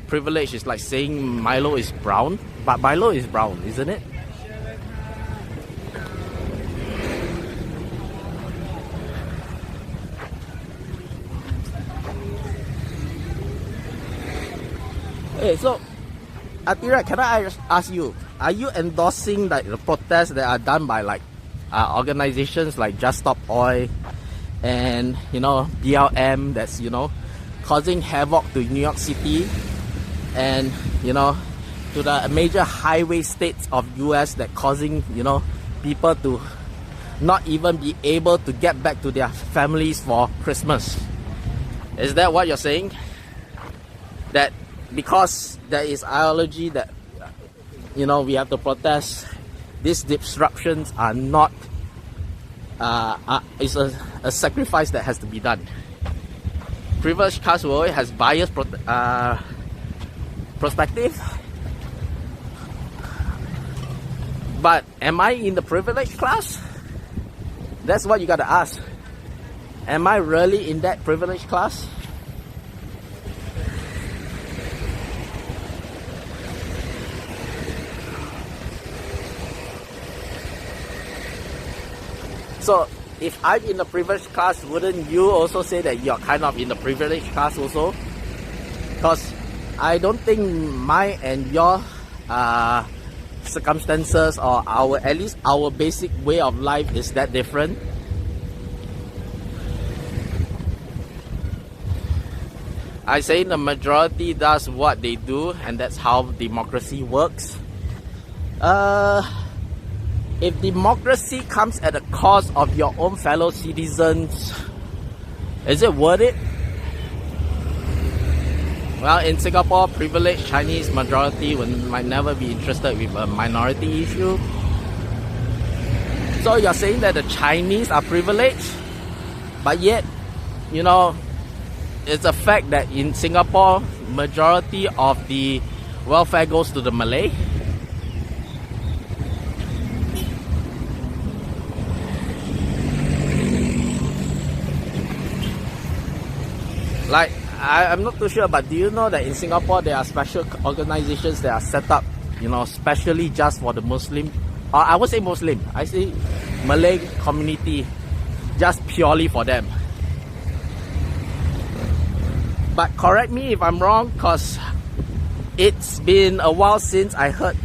privilege. Is like saying Milo is brown, but Milo is brown, isn't it? Hey, so Atira, can I ask you, are you endorsing like the protests that are done by like organizations like Just Stop Oil and, you know, BLM, that's, you know, causing havoc to New York City and, you know, to the major highway states of US, that causing, you know, people to not even be able to get back to their families for Christmas? Is that what you're saying? That because there is ideology that, you know, we have to protest, these disruptions are not it's a sacrifice that has to be done. Privileged class will always has biased perspective. But am I in the privileged class? That's what you gotta ask. Am I really in that privileged class? So, if I'm in the privileged class, wouldn't you also say that you're kind of in the privileged class also? Because I don't think mine and your circumstances, or at least our basic way of life, is that different. I say the majority does what they do, and that's how democracy works. If democracy comes at the cost of your own fellow citizens, is it worth it? Well, in Singapore, privileged Chinese majority might never be interested with a minority issue. So you're saying that the Chinese are privileged, but yet, you know, it's a fact that in Singapore, majority of the welfare goes to the Malay. Like, I'm not too sure, but do you know that in Singapore there are special organizations that are set up, you know, specially just for the Muslim, or I would say Muslim, I say Malay community, just purely for them. But correct me if I'm wrong, because it's been a while since I heard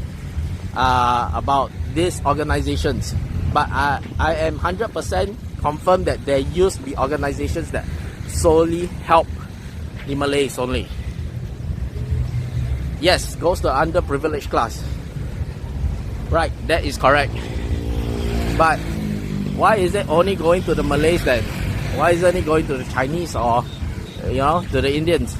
about these organizations. But I am 100% confirmed that there used to be organizations that solely help the Malays only. Yes, goes to underprivileged class. Right, that is correct. But why is it only going to the Malays then? Why isn't it going to the Chinese or, you know, to the Indians?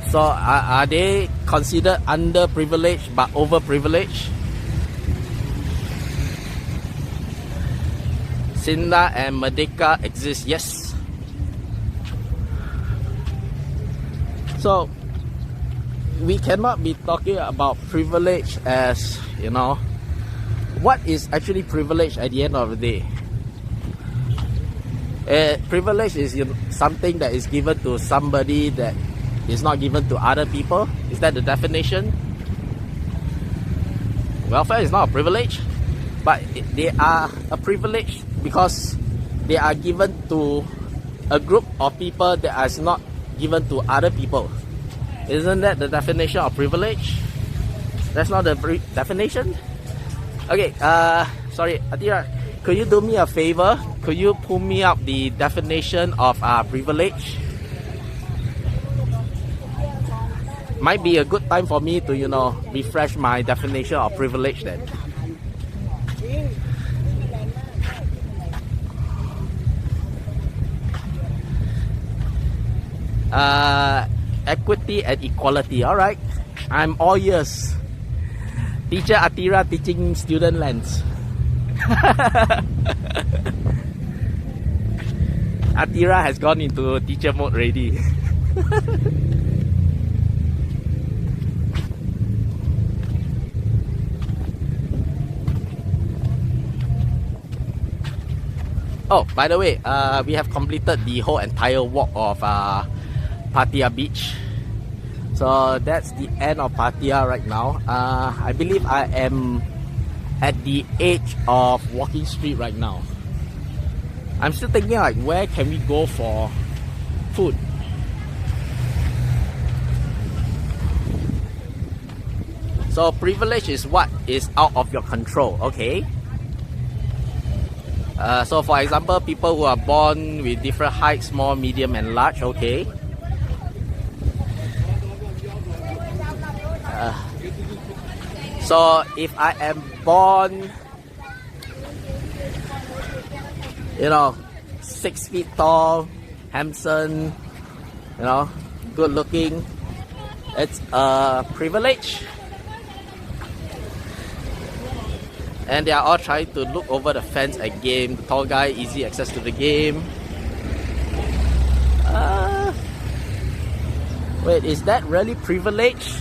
So are they considered underprivileged but overprivileged? Sinda and Merdeka exist, yes. So we cannot be talking about privilege as, you know, what is actually privilege at the end of the day? Privilege is, you know, something that is given to somebody that is not given to other people. Is that the definition? Welfare is not a privilege, but they are a privilege because they are given to a group of people that is not given to other people. Isn't that the definition of privilege? That's not the definition? Okay, sorry, Atira, could you do me a favor? Could you pull me up the definition of privilege? Might be a good time for me to, you know, refresh my definition of privilege then. Equity and equality. All right, I'm all ears. Teacher Atira teaching student Lens. Atira has gone into teacher mode already. Oh, by the way, we have completed the whole entire walk of Pattaya Beach. So that's the end of Pattaya right now. I believe I am at the edge of Walking Street right now. I'm still thinking like, where can we go for food? So privilege is what is out of your control, okay? So for example, people who are born with different heights, small, medium and large, okay? So if I am born, you know, 6 feet tall, handsome, you know, good looking, it's a privilege. And they are all trying to look over the fence again. The tall guy, easy access to the game. Wait, is that really privilege?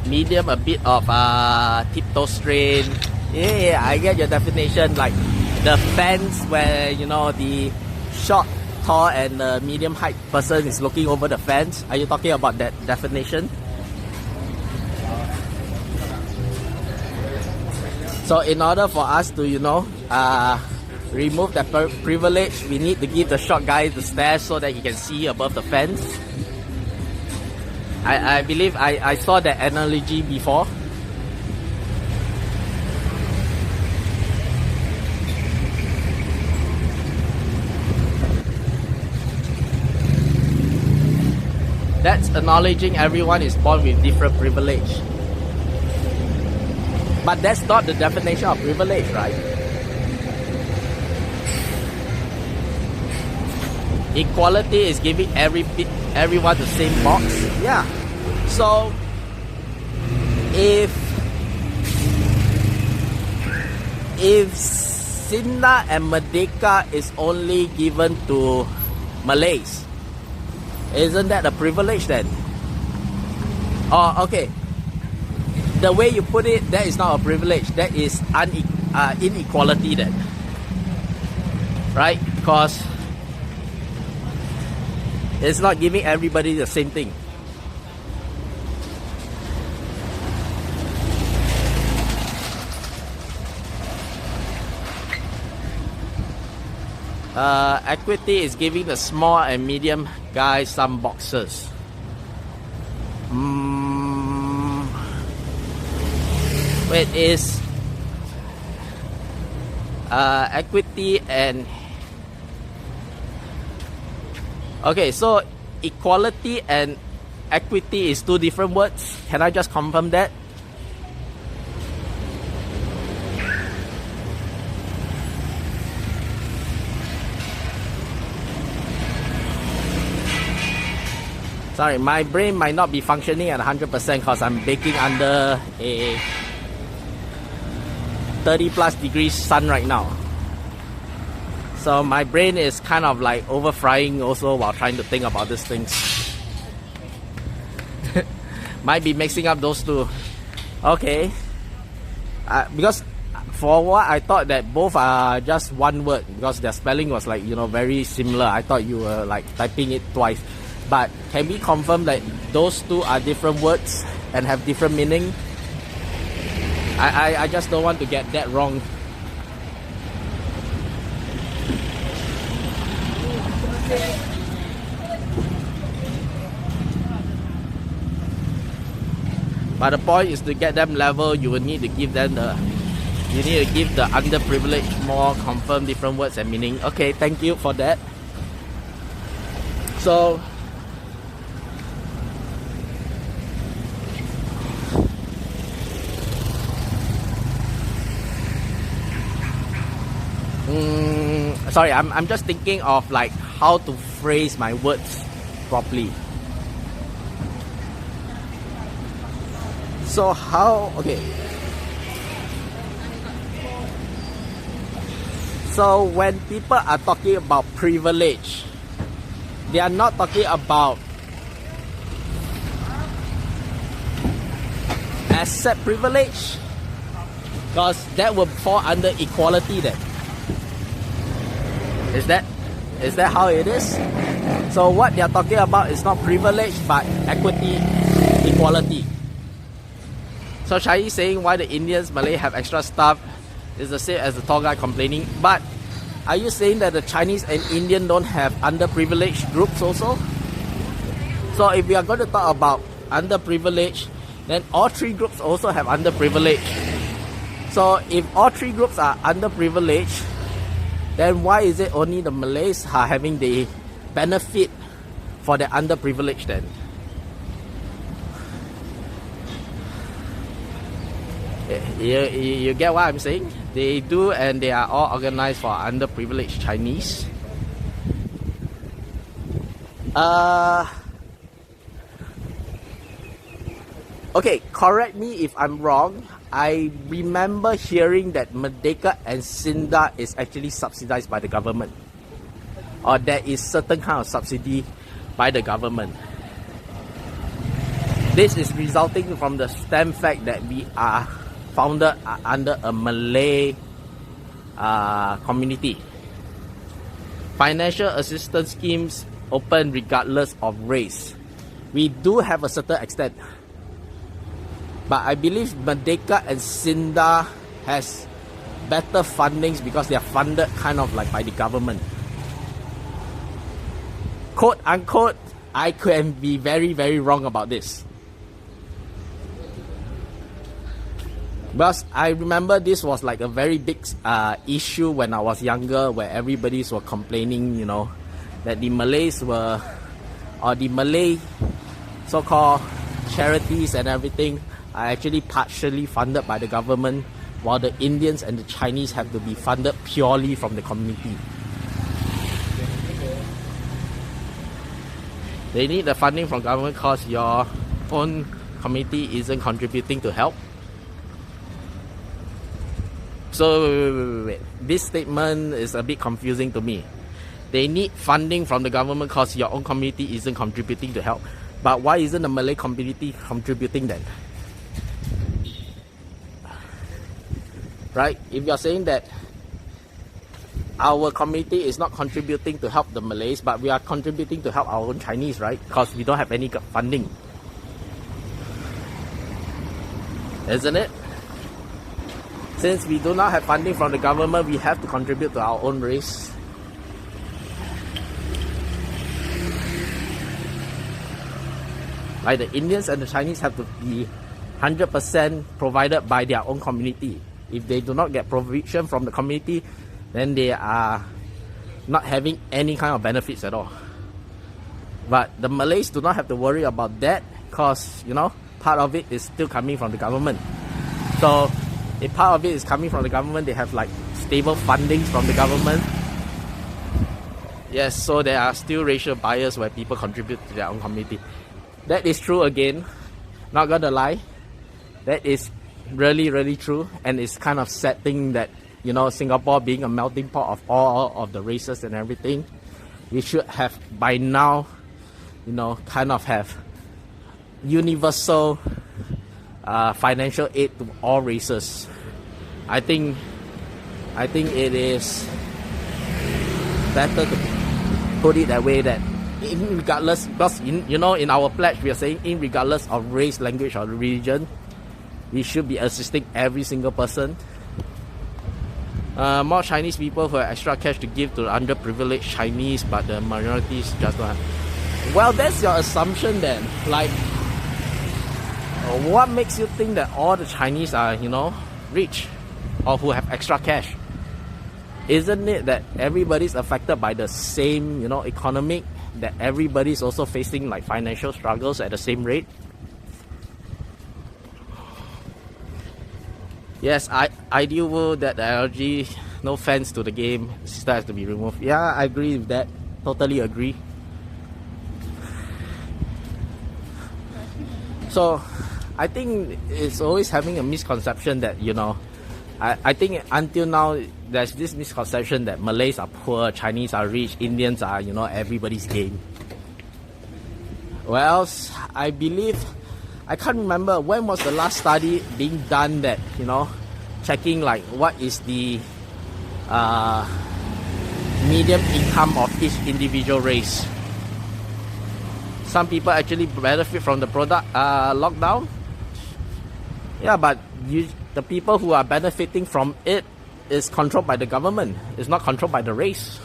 Medium, a bit of tiptoe strain. Yeah, I get your definition. Like the fence where, you know, the short, tall and medium height person is looking over the fence. Are you talking about that definition? So in order for us to, you know, remove that privilege, we need to give the short guy the stairs so that he can see above the fence. I believe I saw that analogy before. That's acknowledging everyone is born with different privilege. But that's not the definition of privilege, right? Equality is giving everyone the same box. Yeah. So if Sinda and Merdeka is only given to Malays, isn't that a privilege then? Oh, okay. The way you put it, that is not a privilege. That is inequality then. Right? Because it's not giving everybody the same thing. Equity is giving the small and medium guys some boxes. Wait, is equity and... Okay, so equality and equity is two different words. Can I just confirm that? Sorry, my brain might not be functioning at 100% because I'm baking under a 30+ degrees sun right now. So my brain is kind of like overfrying also while trying to think about these things. Might be mixing up those two. Okay. Because for what I thought that both are just one word because their spelling was like, you know, very similar. I thought you were like typing it twice. But can we confirm that those two are different words and have different meaning? I just don't want to get that wrong. But the point is to get them level, you will need to give them the underprivileged more confirm different words and meaning. Okay, thank you for that. So sorry, I'm just thinking of like how to phrase my words properly. So okay. So when people are talking about privilege, they are not talking about asset privilege, because that will fall under equality then. Is that how it is? So what they are talking about is not privilege but equity, equality. So Chinese saying why the Indians, Malay have extra stuff is the same as the tall guy complaining. But are you saying that the Chinese and Indian don't have underprivileged groups also? So if we are going to talk about underprivileged, then all three groups also have underprivileged. So if all three groups are underprivileged, then why is it only the Malays are having the benefit for the underprivileged then? You get what I'm saying? They do, and they are all organized for underprivileged Chinese. Okay, correct me if I'm wrong. I remember hearing that Merdeka and Sinda is actually subsidized by the government, or there is certain kind of subsidy by the government. This is resulting from the stem fact that we are founded under a Malay community. Financial assistance schemes open regardless of race. We do have a certain extent, but I believe Merdeka and Sinda has better fundings because they are funded kind of like by the government. Quote unquote, I can be very, very wrong about this. Because I remember this was like a very big issue when I was younger, where everybody was complaining, you know, that the Malays were, or the Malay so-called charities and everything are actually partially funded by the government, while the Indians and the Chinese have to be funded purely from the community. They need the funding from government because your own community isn't contributing to help. So wait. This statement is a bit confusing to me. They need funding from the government because your own community isn't contributing to help. But why isn't the Malay community contributing then? Right? If you're saying that our community is not contributing to help the Malays, but we are contributing to help our own Chinese, right? Because we don't have any funding. Isn't it? Since we do not have funding from the government, we have to contribute to our own race. Like the Indians and the Chinese have to be 100% provided by their own community. If they do not get provision from the community, then they are not having any kind of benefits at all. But the Malays do not have to worry about that because, you know, part of it is still coming from the government. So if part of it is coming from the government, they have like stable fundings from the government. Yes, so there are still racial bias where people contribute to their own community. That is true again, not gonna lie. That is really, really true, and it's kind of sad thing that, you know, Singapore being a melting pot of all of the races and everything, we should have by now, you know, kind of have universal financial aid to all races. I think it is better to put it that way, that regardless, because in our pledge we are saying in regardless of race, language or religion, we should be assisting every single person. More Chinese people who have extra cash to give to underprivileged Chinese, but the minorities just don't have. Well, that's your assumption then. Like, what makes you think that all the Chinese are, rich or who have extra cash? Isn't it that everybody's affected by the same, economic, that everybody's also facing like financial struggles at the same rate? Yes, I do that the allergy, no fans to the game, still has to be removed. Yeah, I agree with that. Totally agree. So, I think it's always having a misconception that, I think until now, there's this misconception that Malays are poor, Chinese are rich, Indians are, everybody's game. Well, I believe, I can't remember when was the last study being done that, checking like what is the median income of each individual race. Some people actually benefit from the product lockdown. Yeah, but the people who are benefiting from it is controlled by the government. It's not controlled by the race.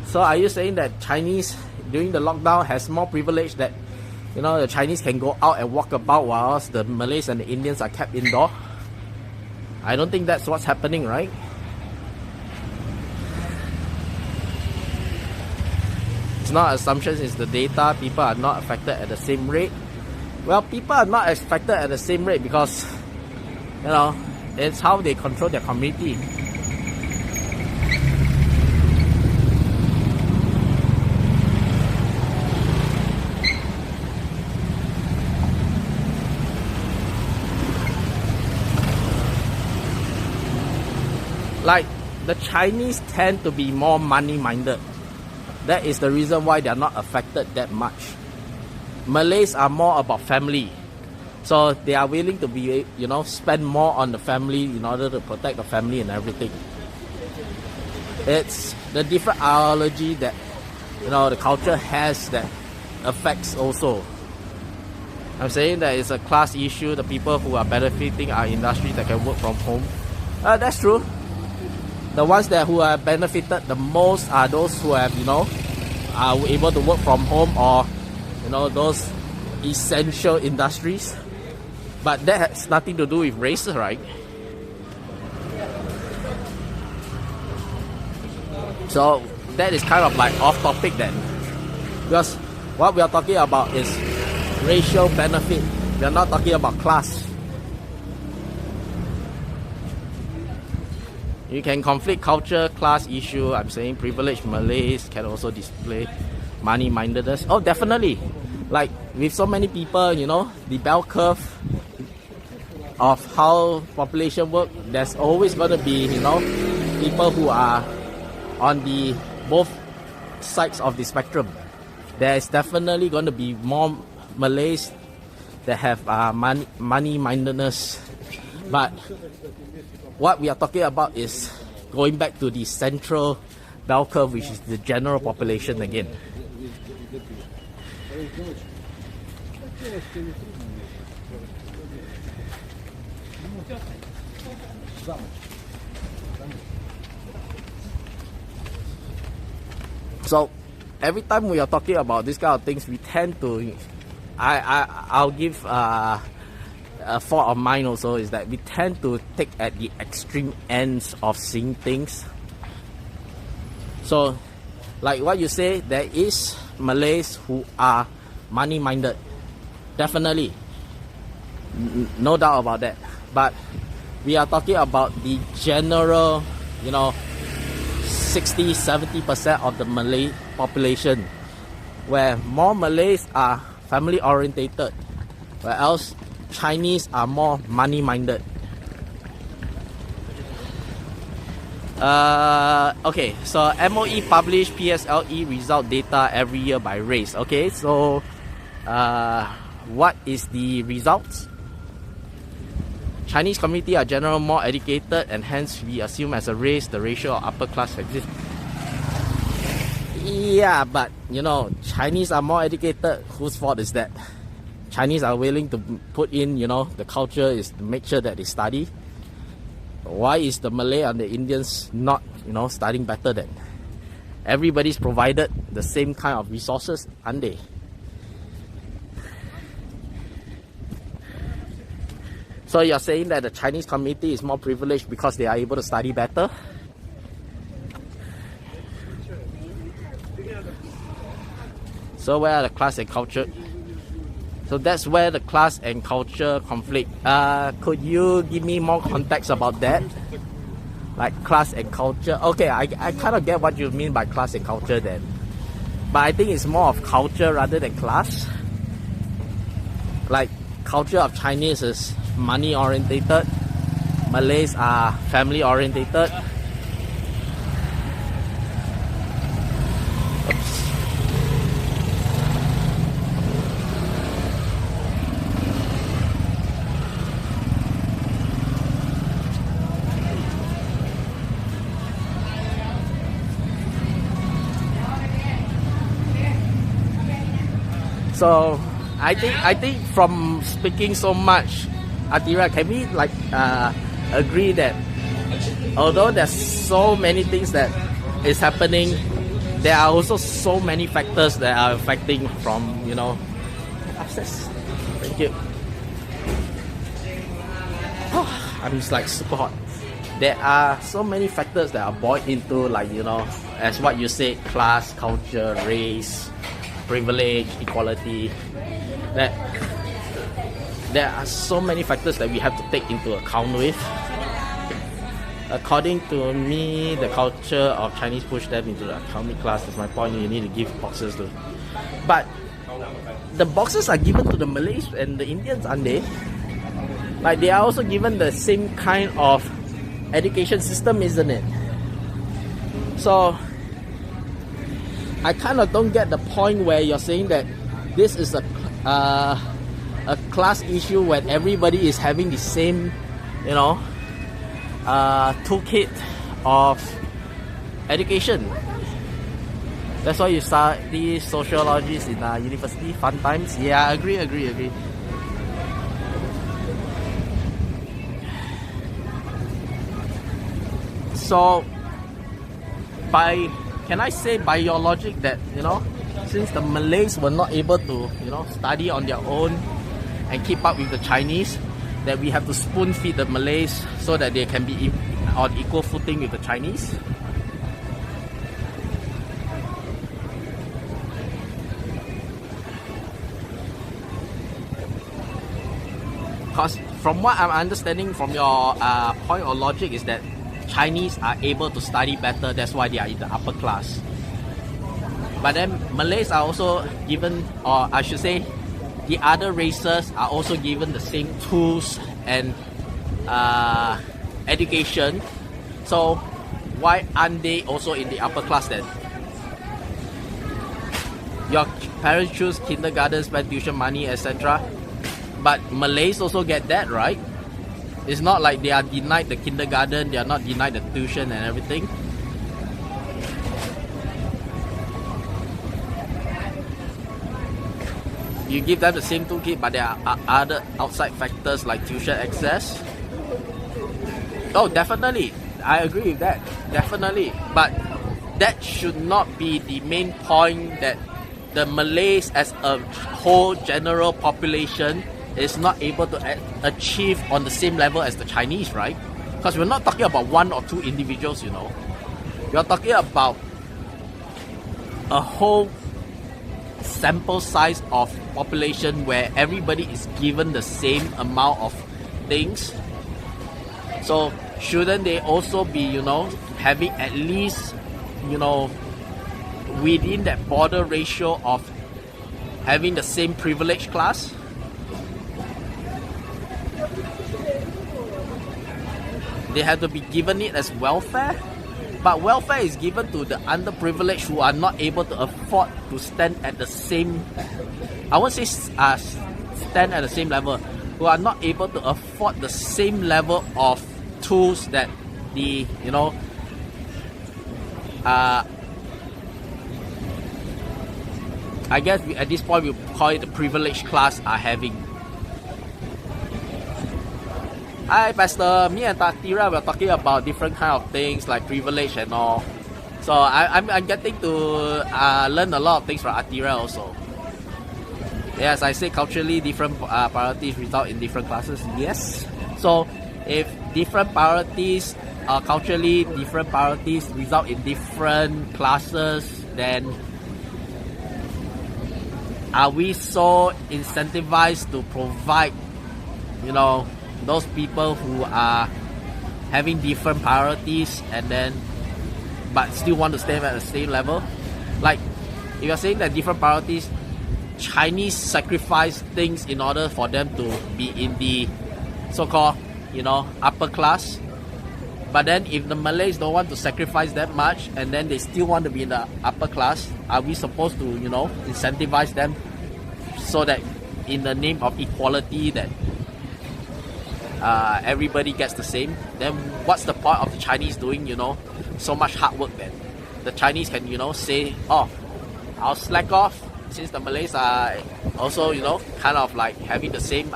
So are you saying that Chinese during the lockdown has more privilege that the Chinese can go out and walk about whilst the Malays and the Indians are kept indoor? I don't think that's what's happening, right? It's not assumptions, it's the data. People are not affected at the same rate. Well, people are not affected at the same rate because, it's how they control their community. Like, the Chinese tend to be more money-minded. That is the reason why they are not affected that much. Malays are more about family. So they are willing to be, spend more on the family in order to protect the family and everything. It's the different ideology that, the culture has that affects also. I'm saying that it's a class issue. The people who are benefiting are industries that can work from home. That's true. The ones who are benefited the most are those who have, are able to work from home or, those essential industries. But that has nothing to do with race, right? So that is kind of like off topic then. Because what we are talking about is racial benefit. We are not talking about class. You can conflict culture, class issue. I'm saying privileged Malays can also display money-mindedness. Oh, definitely. Like with so many people, the bell curve of how population work, there's always going to be, people who are on the both sides of the spectrum. There's definitely going to be more Malays that have money-mindedness. But what we are talking about is going back to the central bell curve, which is the general population again. So every time we are talking about this kind of things, we tend to, I'll give a thought of mine also, is that we tend to take at the extreme ends of seeing things. So like what you say, there is Malays who are money-minded, definitely, no doubt about that. But we are talking about the general, 60-70% of the Malay population, where more Malays are family orientated, where else Chinese are more money-minded. Okay, so MOE publish PSLE result data every year by race. Okay, so what is the results? Chinese community are generally more educated, and hence we assume as a race the ratio of upper class exists. Yeah, but you know, Chinese are more educated. Whose fault is that? Chinese are willing to put in, you know, the culture is to make sure that they study. Why is the Malay and the Indians not, you know, studying better than? Everybody's provided the same kind of resources, aren't they? So you're saying that the Chinese community is more privileged because they are able to study better? So where are the class and culture? So that's where the class and culture conflict. Could you give me more context about that? Like class and culture. Okay, I kind of get what you mean by class and culture then. But I think it's more of culture rather than class. Like culture of Chinese is money orientated. Malays are family orientated. So I think from speaking so much, Atira, can we like agree that although there's so many things that is happening, there are also so many factors that are affecting from, you know, upstairs. Thank you. I'm just like super hot. There are so many factors that are boiled into, like, you know, as what you said, class, culture, race, privilege, equality. That there are so many factors that we have to take into account with. According to me, the culture of Chinese push them into the economic class. That's my point. You need to give boxes to. But the boxes are given to the Malays and the Indians, aren't they? Like they are also given the same kind of education system, isn't it? So I kind of don't get the point where you're saying that this is a class issue when everybody is having the same, you know, toolkit of education. That's why you study sociologists in university, fun times. Yeah, agree. So, can I say by your logic that, you know, since the Malays were not able to, you know, study on their own and keep up with the Chinese, that we have to spoon feed the Malays so that they can be on equal footing with the Chinese? Because from what I'm understanding from your point or logic is that Chinese are able to study better, that's why they are in the upper class. But then Malays are also given, or I should say, the other races are also given the same tools and education. So why aren't they also in the upper class then? Your parents choose kindergarten, spend tuition money, etc. But Malays also get that, right? It's not like they are denied the kindergarten, they are not denied the tuition and everything. You give them the same toolkit, but there are other outside factors like tuition access. Oh, definitely. I agree with that. Definitely. But that should not be the main point, that the Malays as a whole general population is not able to achieve on the same level as the Chinese, right? Because we're not talking about one or two individuals, you know. We're talking about a whole sample size of population where everybody is given the same amount of things. So shouldn't they also be, you know, having at least, you know, within that border ratio of having the same privileged class? They have to be given it as welfare, but welfare is given to the underprivileged who are not able to afford to stand at the same, I won't say stand at the same level, who are not able to afford the same level of tools that the, you know, I guess at this point we call it the privileged class are having. Hi Pastor, me and Tatira were talking about different kind of things like privilege and all. So I'm getting to learn a lot of things from Atira also. Yes, I say culturally different priorities result in different classes. Yes. So if different priorities culturally different priorities result in different classes, then are we so incentivized to provide, you know, those people who are having different priorities and then but still want to stay at the same level? Like if you're saying that different priorities, Chinese sacrifice things in order for them to be in the so-called, you know, upper class. But then if the Malays don't want to sacrifice that much and then they still want to be in the upper class, are we supposed to, you know, incentivize them so that in the name of equality that everybody gets the same? Then what's the point of the Chinese doing, you know, so much hard work then? The Chinese can, you know, say, oh, I'll slack off since the Malays are also, you know, kind of like having the same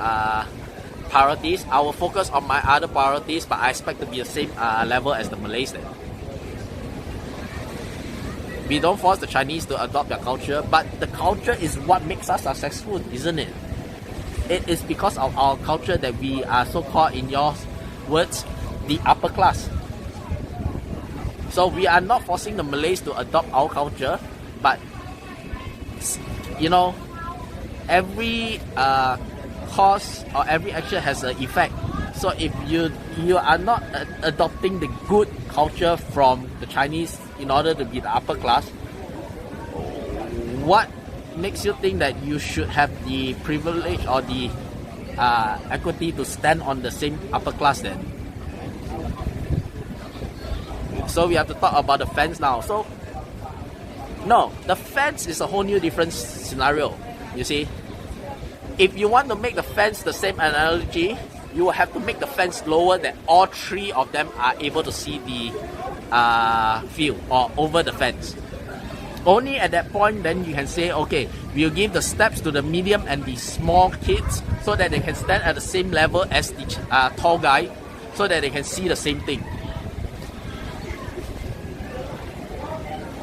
priorities. I will focus on my other priorities, but I expect to be the same level as the Malays then. We don't force the Chinese to adopt their culture, but the culture is what makes us successful, isn't it? It is because of our culture that we are so-called, in your words, the upper class. So we are not forcing the Malays to adopt our culture, but you know, every cause or every action has an effect. So if you are not adopting the good culture from the Chinese in order to be the upper class, what makes you think that you should have the privilege or the equity to stand on the same upper class then? So we have to talk about the fence now. So no, the fence is a whole new different scenario. You see, if you want to make the fence the same analogy, you will have to make the fence lower that all three of them are able to see the field or over the fence. Only at that point then you can say, okay, we'll give the steps to the medium and the small kids so that they can stand at the same level as the tall guy so that they can see the same thing.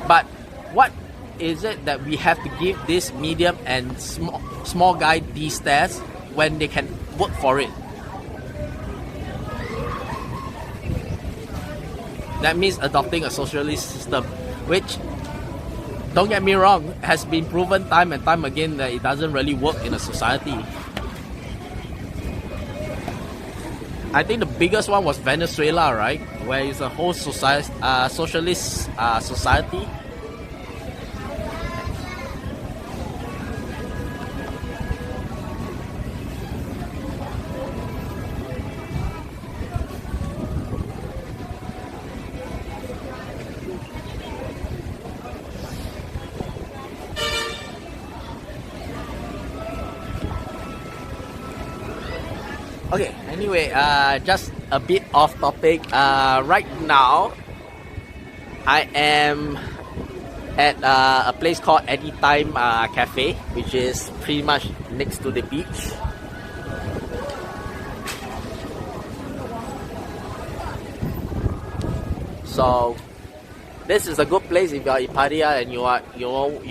But what is it that we have to give this medium and small guy these stairs when they can work for it? That means adopting a socialist system, which, don't get me wrong, has been proven time and time again that it doesn't really work in a society. I think the biggest one was Venezuela, right? Where it's a whole socialist society. Okay, anyway, just a bit off topic. Right now, I am at a place called Anytime Cafe, which is pretty much next to the beach. So this is a good place if you are in Pattaya and you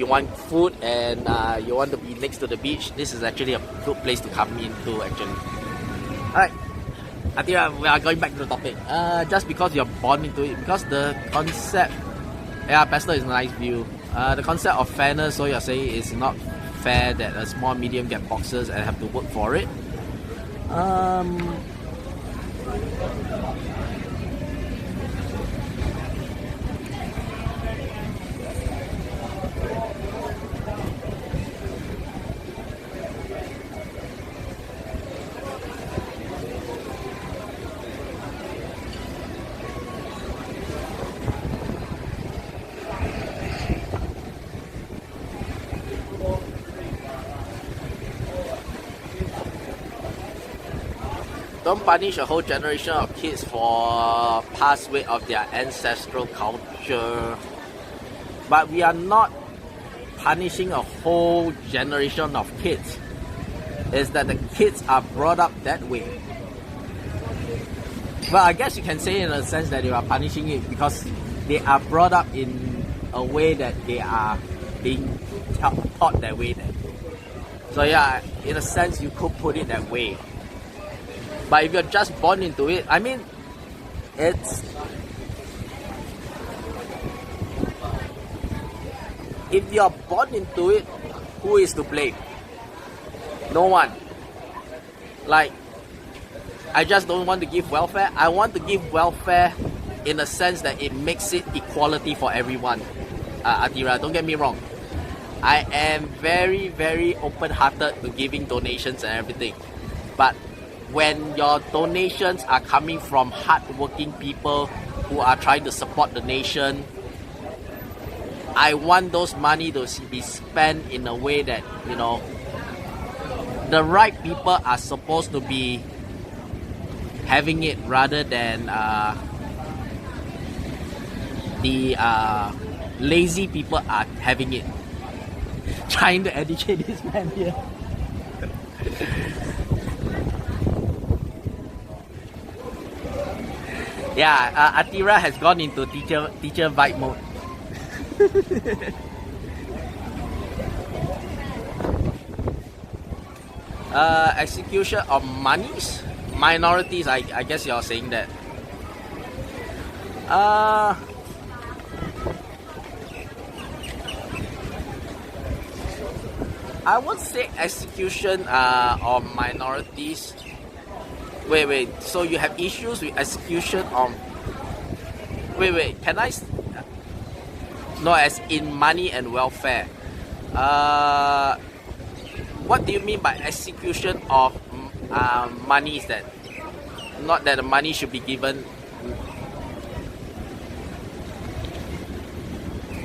want food and you want to be next to the beach. This is actually a good place to come into actually. Alright, I think we are going back to the topic. Just because you're born into it, because the concept, yeah, Pastor is a nice view. The concept of fairness, so you're saying it's not fair that a small medium get boxes and have to work for it. Don't punish a whole generation of kids for past way of their ancestral culture. But we are not punishing a whole generation of kids is that the kids are brought up that way. Well, I guess you can say in a sense that you are punishing it because they are brought up in a way that they are being taught that way then. So yeah, in a sense you could put it that way. But if you're just born into it, I mean, it's... If you're born into it, who is to blame? No one. Like, I just don't want to give welfare. I want to give welfare in a sense that it makes it equality for everyone. Atira, don't get me wrong. I am very, very open-hearted to giving donations and everything. But when your donations are coming from hard-working people who are trying to support the nation, I want those money to be spent in a way that, you know, the right people are supposed to be having it rather than the lazy people are having it. Trying to educate this man here. Yeah, Atira has gone into teacher vibe mode. Execution of monies? Minorities, I guess you're saying that. I would say execution of minorities. Wait, so you have issues with execution of... Wait, can I... No, as in money and welfare. What do you mean by execution of money? Is that not that the money should be given?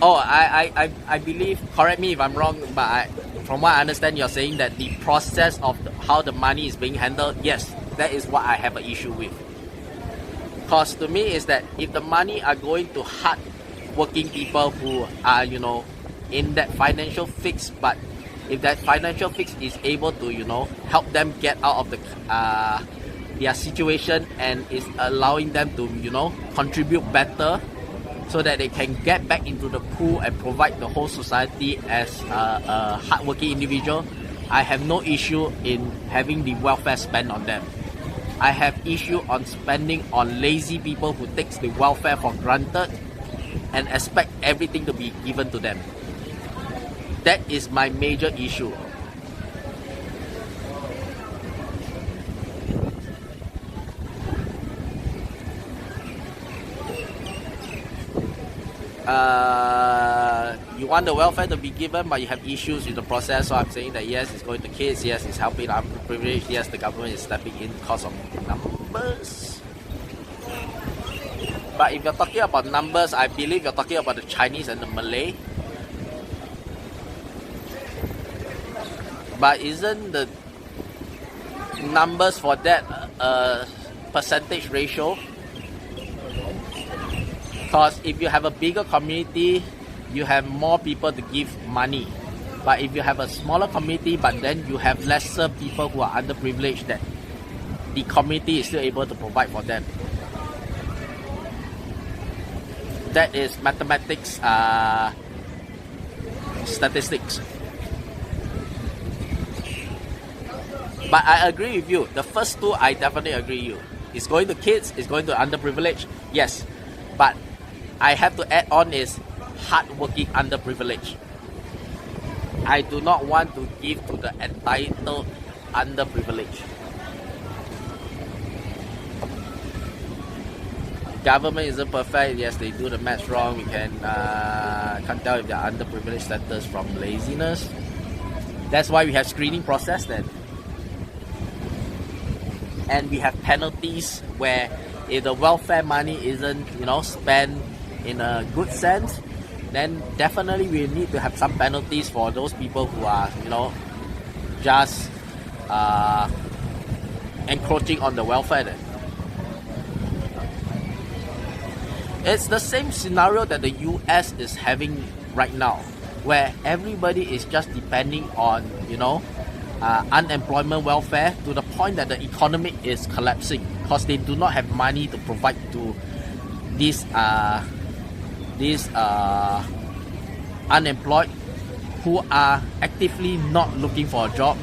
Oh, I believe, correct me if I'm wrong, but from what I understand, you're saying that the process of how the money is being handled, yes, that is what I have an issue with. Because to me is that if the money are going to hard working people who are, you know, in that financial fix, but if that financial fix is able to, you know, help them get out of the their situation and is allowing them to, you know, contribute better so that they can get back into the pool and provide the whole society as a hardworking individual, I have no issue in having the welfare spent on them. I have issue on spending on lazy people who takes the welfare for granted and expect everything to be given to them. That is my major issue. You want the welfare to be given, but you have issues with the process. So I'm saying that yes, it's going to kids, yes, it's helping underprivileged, yes, the government is stepping in because of numbers. But if you're talking about numbers, I believe you're talking about the Chinese and the Malay. But isn't the numbers for that a percentage ratio? Because if you have a bigger community, you have more people to give money. But if you have a smaller community, but then you have lesser people who are underprivileged, that the community is still able to provide for them. That is mathematics, statistics. But I agree with you. The first two, I definitely agree with you. It's going to kids, it's going to underprivileged, yes. But I have to add on is hardworking underprivileged. I do not want to give to the entitled underprivileged. Government isn't perfect. Yes, they do the maths wrong. We can't tell if they're underprivileged status from laziness. That's why we have screening process then. And we have penalties where if the welfare money isn't, you know, spent in a good sense, then definitely we need to have some penalties for those people who are, you know, just encroaching on the welfare then. It's the same scenario that the US is having right now. where everybody is just depending on, unemployment welfare, to the point that the economy is collapsing because they do not have money to provide to these unemployed who are actively not looking for a job.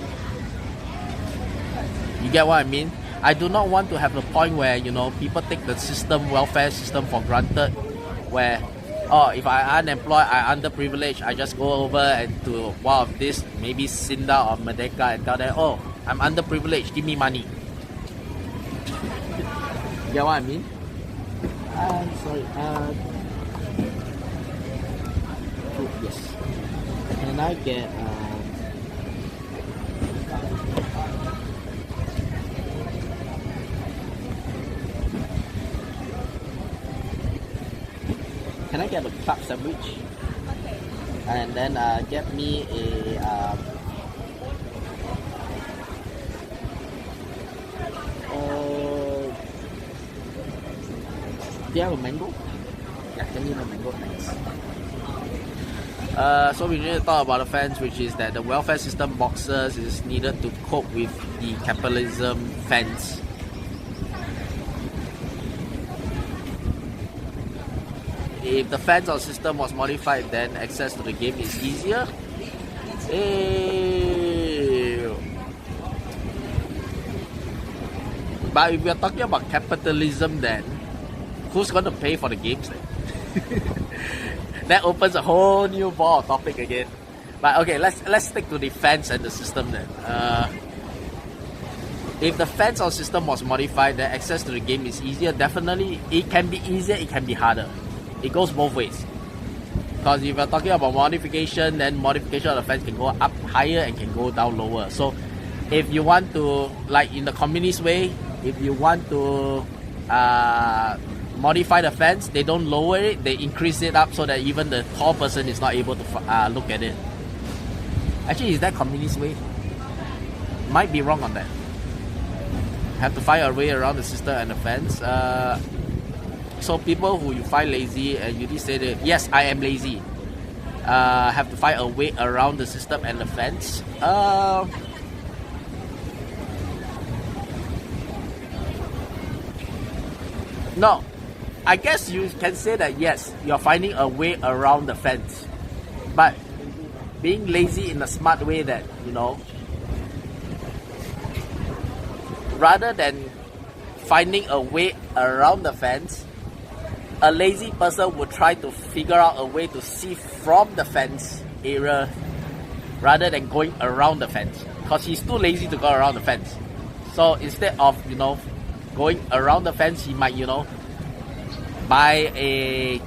You get what I mean? I do not want to have a point where, people take the welfare system for granted, where, if I'm unemployed, I'm underprivileged, I just go over and to one of this, maybe Sinda or Merdeka, and tell them, I'm underprivileged, give me money. You get what I mean? Sorry. Yes. Can I get Can I get a club sandwich? Okay. And then get me a do you have a mango? Yeah, give me the mango, thanks. So we need to talk about the fence, which is that the welfare system boxes is needed to cope with the capitalism fence. If the fence or system was modified, then access to the game is easier. But if we are talking about capitalism, then who's going to pay for the games then? That opens a whole new ball of topic again. But okay, let's stick to the fence and the system then. If the fence or system was modified, then access to the game is easier. Definitely, it can be easier, it can be harder. It goes both ways. Because if you're talking about modification, then modification of the fence can go up higher and can go down lower. So if you want to, like in the communist way, if you want to modify the fence, they don't lower it, they increase it up so that even the tall person is not able to look at it. Actually, is that communist way? Might be wrong on that. Have to find a way around the system and the fence. So people who you find lazy and you just say that, yes, I am lazy, have to find a way around the system and the fence. No, I guess you can say that yes, you're finding a way around the fence, but being lazy in a smart way that, rather than finding a way around the fence, a lazy person would try to figure out a way to see from the fence area rather than going around the fence, because he's too lazy to go around the fence. So instead of, going around the fence, he might, buy a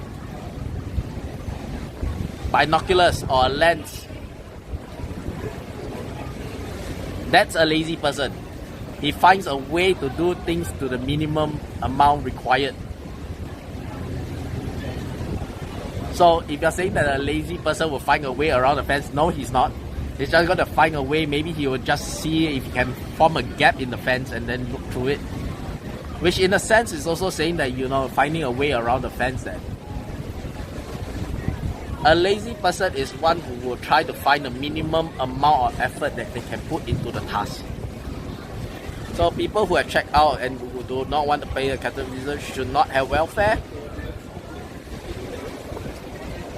binoculars or a lens. That's a lazy person. He finds a way to do things to the minimum amount required. So if you're saying that a lazy person will find a way around the fence, no, he's not. He's just going to find a way. Maybe he will just see if he can form a gap in the fence and then look through it. Which in a sense is also saying that, finding a way around the fence then. A lazy person is one who will try to find the minimum amount of effort that they can put into the task. So people who have checked out and who do not want to pay the capitalism should not have welfare.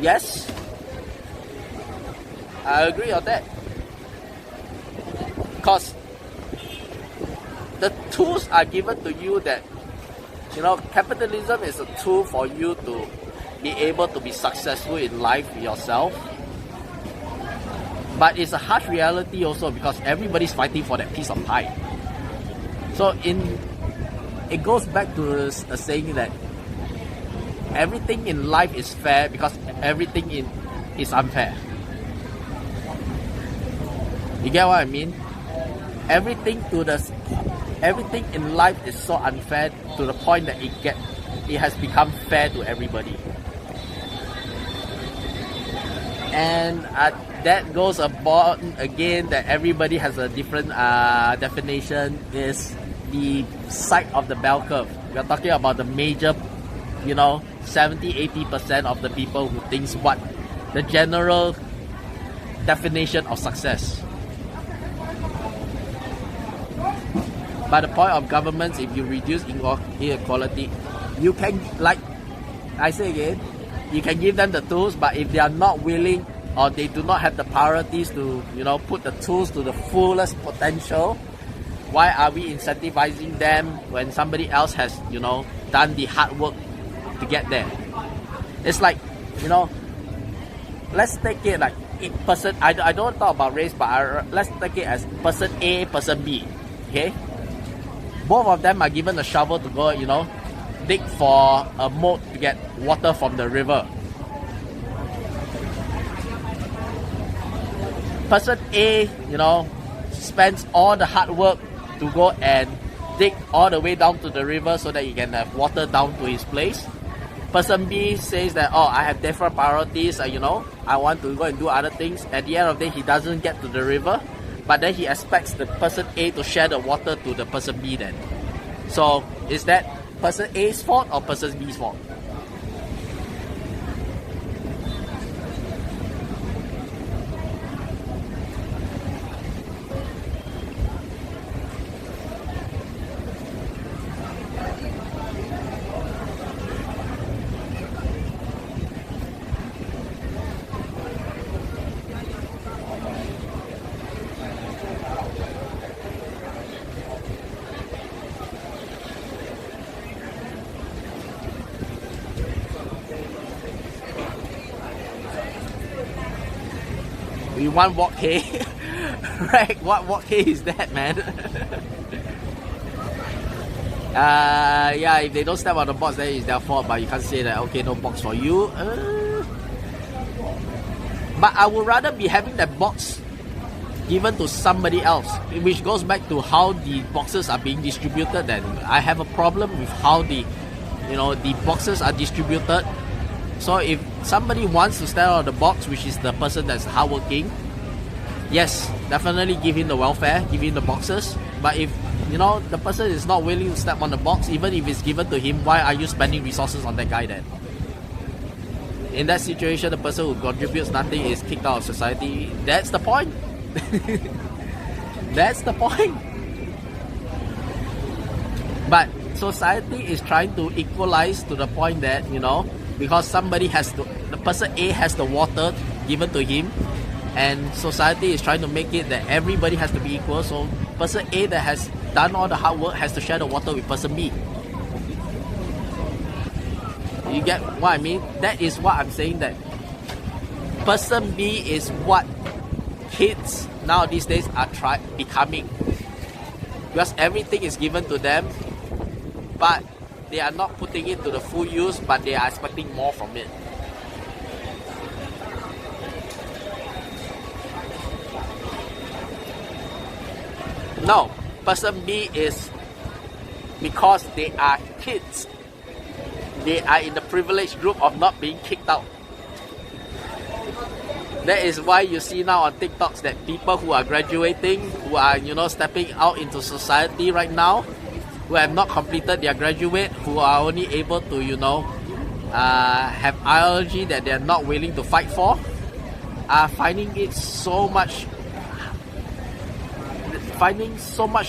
Yes, I agree on that. Because the tools are given to you that, capitalism is a tool for you to be able to be successful in life yourself. But it's a harsh reality also because everybody's fighting for that piece of pie. So it goes back to a saying that everything in life is fair because everything is unfair. You get what I mean? Everything in life is so unfair to the point that it has become fair to everybody. And that goes about again that everybody has a different definition. Is the side of the bell curve. We are talking about the major, 70-80% of the people who thinks what the general definition of success. But the point of governments, if you reduce inequality, you can, like I say again, you can give them the tools, but if they are not willing or they do not have the priorities to, put the tools to the fullest potential, why are we incentivizing them when somebody else has, done the hard work to get there? It's like, let's take it like person, I don't talk about race, but let's take it as person A, person B, okay? Both of them are given a shovel to go, dig for a moat to get water from the river. Person A, spends all the hard work to go and dig all the way down to the river so that he can have water down to his place. Person B says that, I have different priorities, I want to go and do other things. At the end of the day, he doesn't get to the river, but then he expects the person A to share the water to the person B then. So, is that person A's fault or person B's fault? We want walk hay. Right? What walk hay is that, man? Yeah, if they don't step on the box, then it's their fault, but you can't say that, okay, no box for you. But I would rather be having that box given to somebody else, which goes back to how the boxes are being distributed. Then I have a problem with how the boxes are distributed. So if somebody wants to stand on the box, which is the person that's hardworking, yes, definitely give him the welfare, give him the boxes. But if the person is not willing to step on the box, even if it's given to him, why are you spending resources on that guy then? In that situation, the person who contributes nothing is kicked out of society. That's the point. That's the point. But society is trying to equalize to the point that, because somebody the person A has the water given to him, and society is trying to make it that everybody has to be equal. So person A that has done all the hard work has to share the water with person B. You get what I mean? That is what I'm saying, that person B is what kids now these days are becoming. Because everything is given to them, but they are not putting it to the full use, but they are expecting more from it. No, person B is, because they are kids, they are in the privileged group of not being kicked out. That is why you see now on TikToks that people who are graduating, who are stepping out into society right now, who have not completed their graduate, who are only able to have ideology that they are not willing to fight for, are finding so much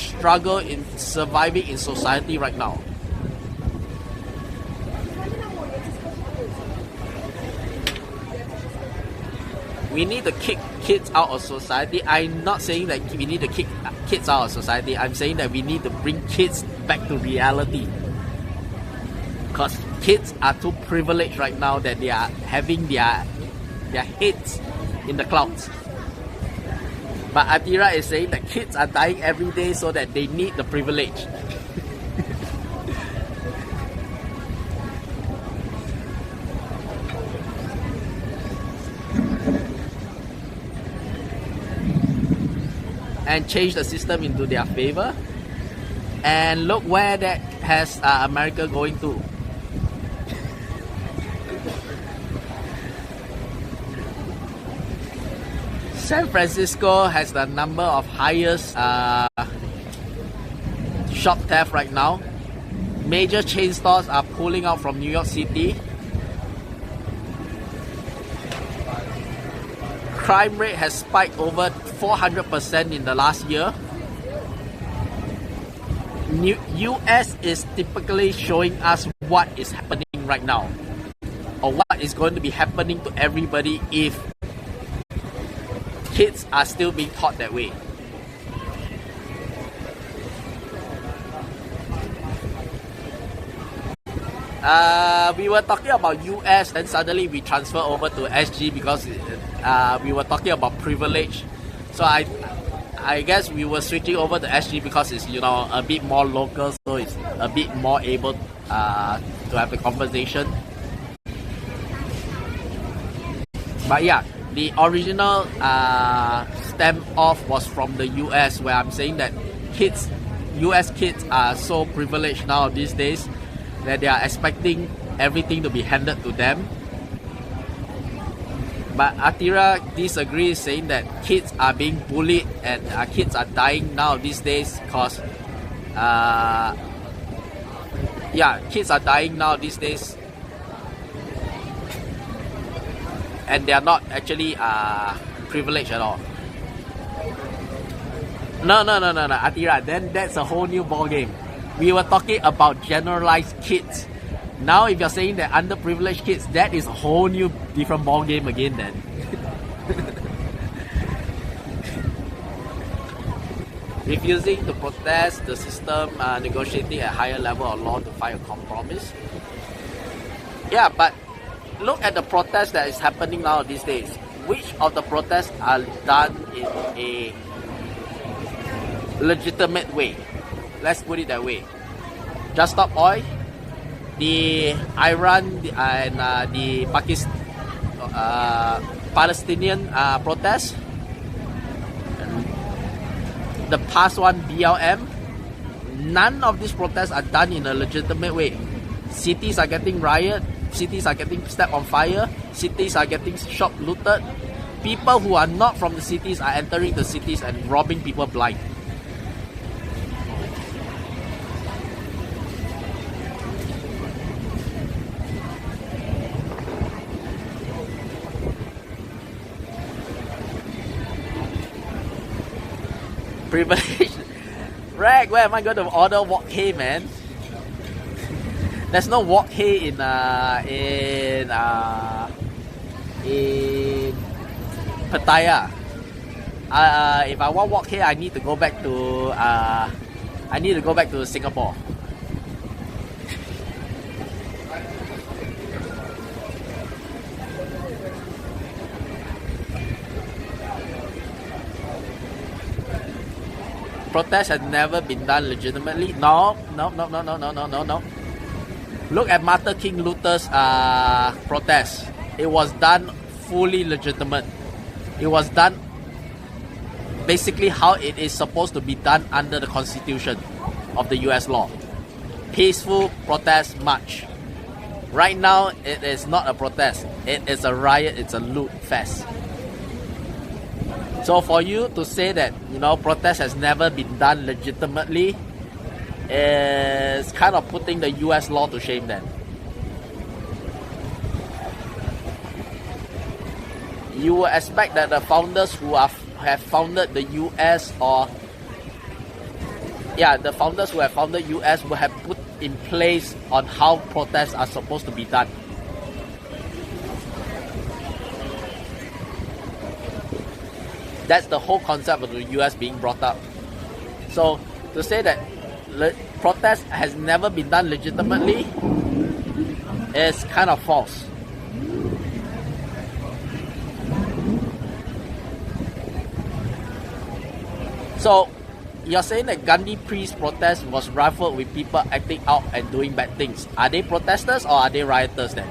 struggle in surviving in society right now. We need to kick kids out of society. I'm not saying that we need to kick kids out of society. I'm saying that we need to bring kids back to reality. Because kids are too privileged right now that they are having their heads in the clouds. But Atira is saying that kids are dying every day so that they need the privilege. And change the system into their favor. And look where that has America going to. San Francisco has the number of highest shop theft right now. Major chain stores are pulling out from New York City. crime rate has spiked over 400% in the last year. US is typically showing us what is happening right now, or what is going to be happening to everybody if kids are still being taught that way. We were talking about US, then suddenly we transfer over to SG because we were talking about privilege. So I guess we were switching over to SG because it's, you know, a bit more local, so it's a bit more able to have a conversation. But yeah, the original stem off was from the US, where I'm saying that US kids are so privileged now these days that they are expecting everything to be handed to them. But Atira disagrees, saying that kids are being bullied and kids are dying now these days because kids are dying now these days and they are not actually privileged at all. No, Atira, then that's a whole new ball game. We were talking about generalized kids. Now if you're saying that underprivileged kids, that is a whole new different ball game again then. Refusing to protest the system, negotiating at higher level of law to find a compromise. Yeah, but look at the protests that is happening now these days. Which of the protests are done in a legitimate way? Let's put it that way. Just Stop Oil, the Iran and the Palestinian protests, the past one BLM, none of these protests are done in a legitimate way. Cities are getting riot, cities are getting set on fire, cities are getting shop looted. People who are not from the cities are entering the cities and robbing people blind. Privilege. Rag, where am I going to order wok hei, man? There's no wok hei in Pattaya. If I want wok hei, I need to go back to Singapore. Protest has never been done legitimately. No. Look at Martin King Luther's protest. It was done fully legitimate. It was done basically how it is supposed to be done under the Constitution of the US law. Peaceful protest march. Right now, it is not a protest. It is a riot. It's a loot fest. So for you to say that, you know, protest has never been done legitimately is kind of putting the US law to shame then. You would expect that the founders who have founded the US the founders who have founded US will have put in place on how protests are supposed to be done. That's the whole concept of the US being brought up. So to say that protest has never been done legitimately is kind of false. So you're saying that Gandhi Priest protest was rifled with people acting out and doing bad things. Are they protesters or are they rioters then?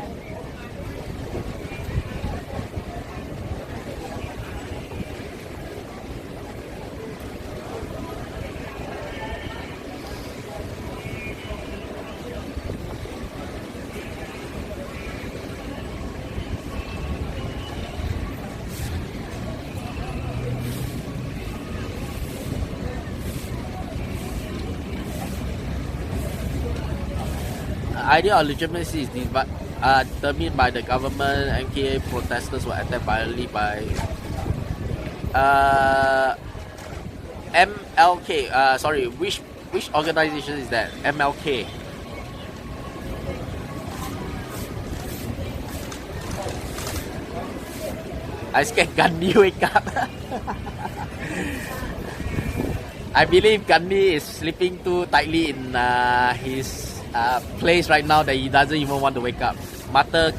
Idea of legitimacy is determined by the government. NKA protesters were attacked violently by MLK. Sorry, which organization is that? MLK. I scared Gandhi wake up. I believe Gandhi is sleeping too tightly in his place right now that he doesn't even want to wake up. Martin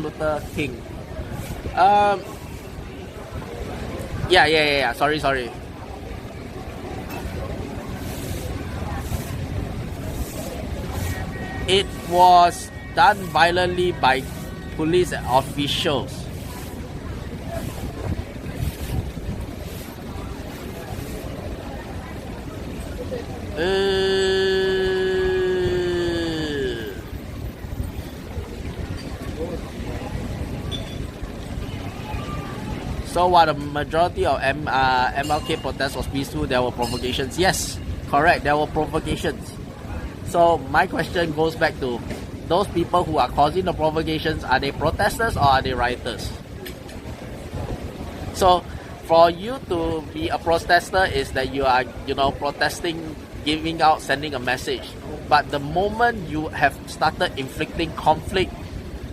Luther King. Yeah. Sorry. It was done violently by police officials. So while the majority of MLK protests was peaceful, there were provocations. Yes, correct, there were provocations. So my question goes back to those people who are causing the provocations. Are they protesters or are they rioters? So for you to be a protester is that you are, protesting, giving out, sending a message. But the moment you have started inflicting conflict,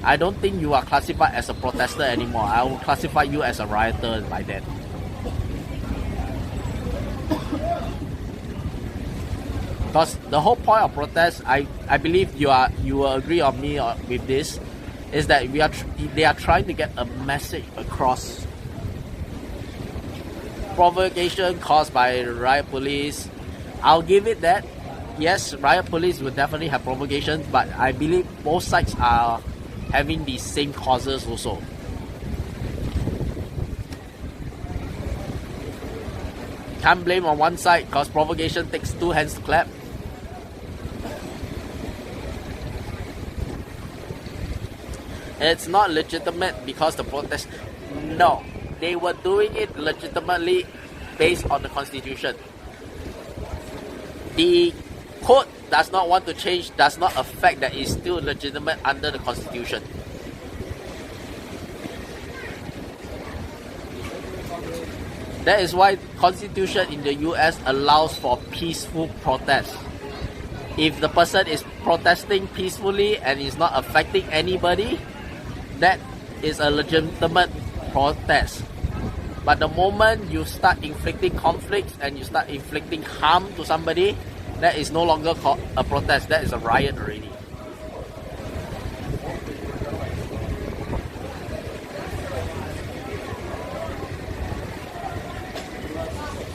I don't think you are classified as a protester anymore. I will classify you as a rioter by then. Because the whole point of protest, I believe you will agree on me with this, is that they are trying to get a message across. Provocation caused by riot police, I'll give it that. Yes, riot police will definitely have provocations, but I believe both sides are having the same causes also. Can't blame on one side because provocation takes two hands to clap. It's not legitimate because the protest. No, they were doing it legitimately based on the constitution. The court does not want to change, does not affect that it's still legitimate under the constitution. That is why constitution in the US allows for peaceful protest. If the person is protesting peacefully and is not affecting anybody, that is a legitimate protest. But the moment you start inflicting conflicts and you start inflicting harm to somebody, that is no longer called a protest, that is a riot already.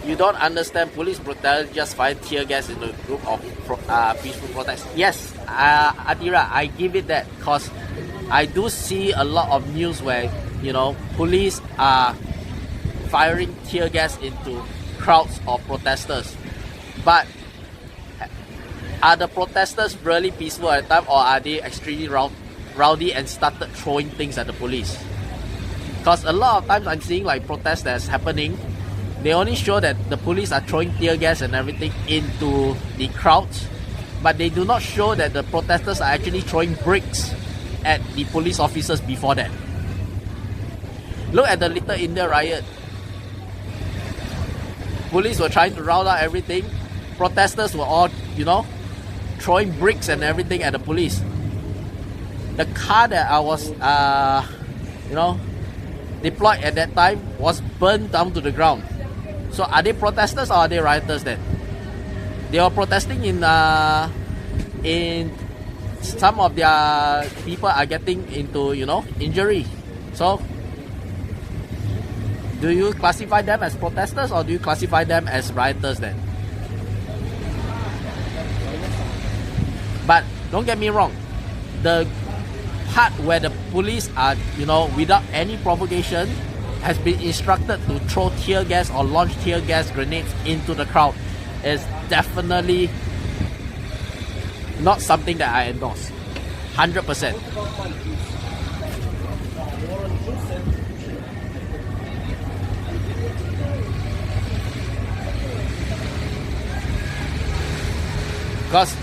You don't understand police brutality, just fired tear gas in a group of peaceful protests. Yes, Adira, I give it that, because I do see a lot of news where, police are firing tear gas into crowds of protesters. But are the protesters really peaceful at the time, or are they extremely rowdy and started throwing things at the police? Because a lot of times I'm seeing like protests that's happening, they only show that the police are throwing tear gas and everything into the crowds, but they do not show that the protesters are actually throwing bricks at the police officers before that. Look at the Little India riot. Police were trying to round out everything. Protesters were all, throwing bricks and everything at the police. The car that I was, deployed at that time was burned down to the ground. So are they protesters or are they rioters then? They were protesting in some of their people are getting into, injury. So do you classify them as protesters or do you classify them as rioters then? But don't get me wrong, the part where the police are, without any provocation, has been instructed to throw tear gas or launch tear gas grenades into the crowd is definitely not something that I endorse. 100%. Because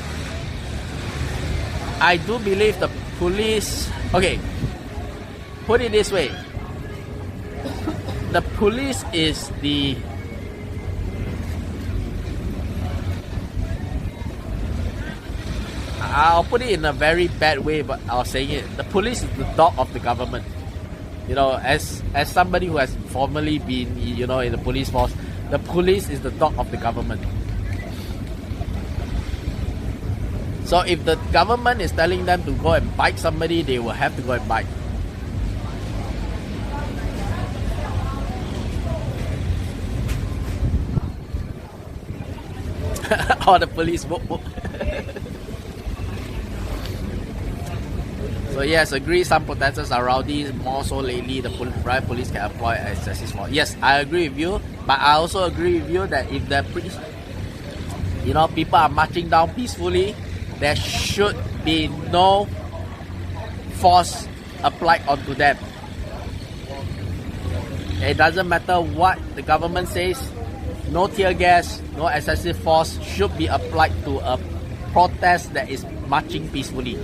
I do believe the police, okay, put it this way, the police is the I'll put it in a very bad way, but I'll say it. The police is the dog of the government. You know, as somebody who has formerly been, you know, in the police force, the police is the dog of the government. So if the government is telling them to go and bite somebody, they will have to go and bite. Or the police whoop whoop. So yes, agree, some protesters are rowdy, more so lately the riot police can employ excessive force. Yes, I agree with you, but I also agree with you that if the you know, people are marching down peacefully, there should be no force applied onto them. It doesn't matter what the government says, no tear gas, no excessive force should be applied to a protest that is marching peacefully.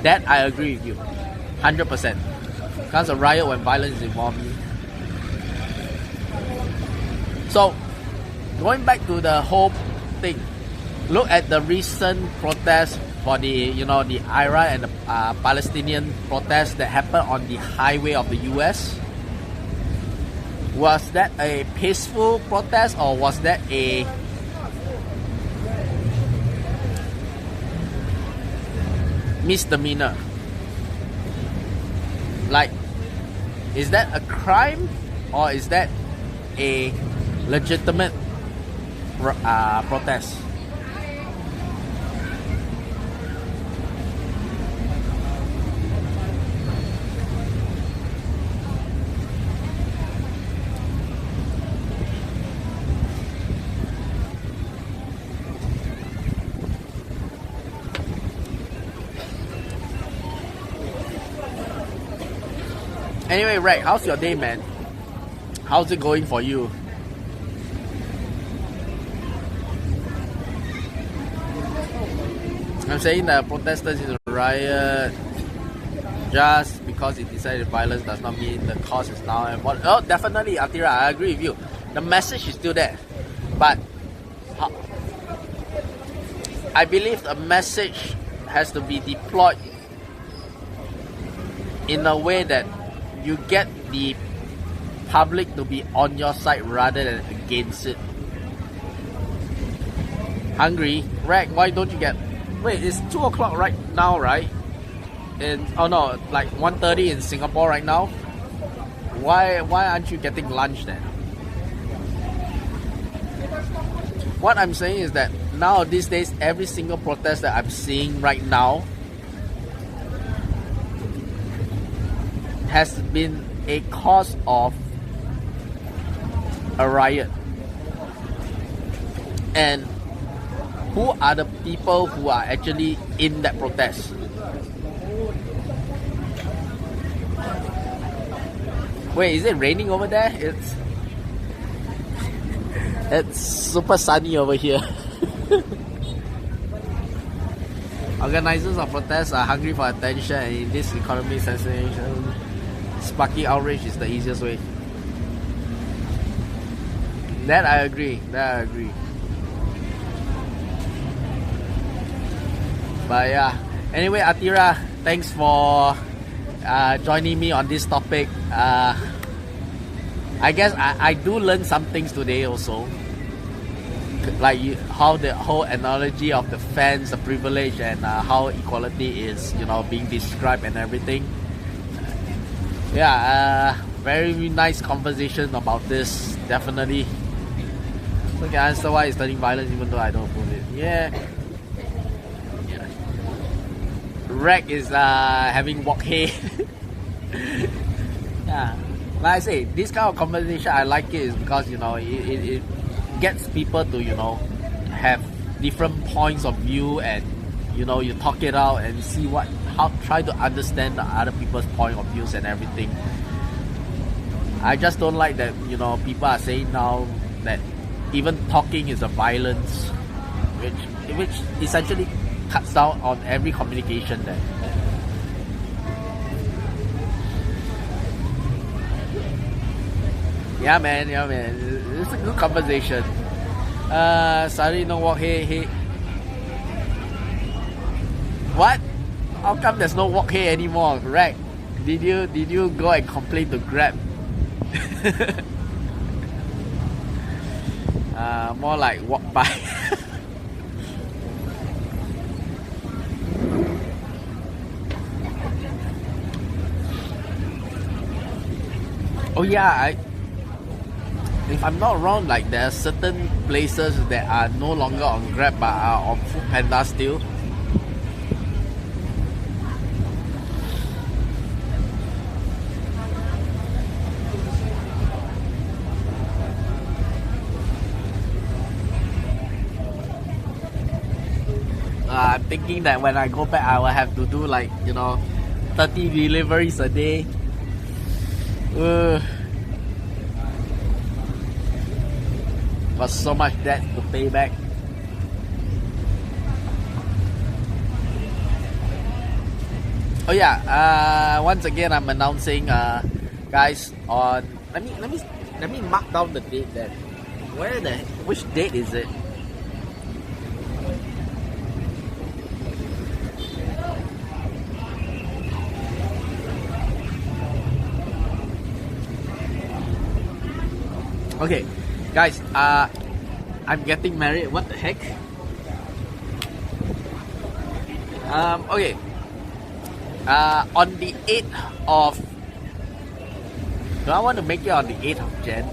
That I agree with you, 100%. Because a riot when violence is involved. So, going back to the whole thing, look at the recent protest for the, you know, the IRA and the Palestinian protest that happened on the highway of the US. Was that a peaceful protest or was that a misdemeanor? Like, is that a crime or is that a legitimate protest? Anyway, Reg, how's your day, man? How's it going for you? I'm saying the protesters is a riot. Just because it decided violence does not mean the cause is now and what. Oh, definitely, Atira, I agree with you. The message is still there. But I believe the message has to be deployed in a way that you get the public to be on your side rather than against it. Hungry? Rag, why don't you get... Wait, it's 2 o'clock right now, right? Oh no, like 1:30 in Singapore right now. Why aren't you getting lunch then? What I'm saying is that now these days, every single protest that I'm seeing right now has been a cause of a riot. And who are the people who are actually in that protest? Wait, is it raining over there? It's super sunny over here. Organizers of protests are hungry for attention, and in this economic sensation, sparking outrage is the easiest way. That I agree. But yeah. Anyway, Atira, thanks for joining me on this topic. I guess I do learn some things today also. Like how the whole analogy of the fans, the privilege, and how equality is, you know, being described and everything. Yeah, very nice conversation about this, definitely. So can answer why it's turning violence even though I don't approve it. Yeah. Reg is having wok hay. Yeah. Like I say, this kind of conversation, I like it is because, you know, it gets people to, you know, have different points of view, and, you know, you talk it out and see try to understand the other people's point of views and everything. I just don't like that, you know, people are saying now that even talking is a violence, which essentially cuts down on every communication there. Yeah, man. Yeah, man. It's a good conversation. Sorry, no walk. Hey. What? How come there's no walk here anymore? Right? Did you go and complain to Grab? More like walk by. Oh yeah, if I'm not wrong, like there are certain places that are no longer on Grab but are on Foodpanda still. I'm thinking that when I go back, I will have to do like 30 deliveries a day. Got so much debt to pay back. Oh yeah, once again I'm announcing, guys, on let me mark down the date then. Which date is it? Okay, guys, I'm getting married. What the heck? Okay. On the 8th of... Do I want to make it on the 8th of Jan?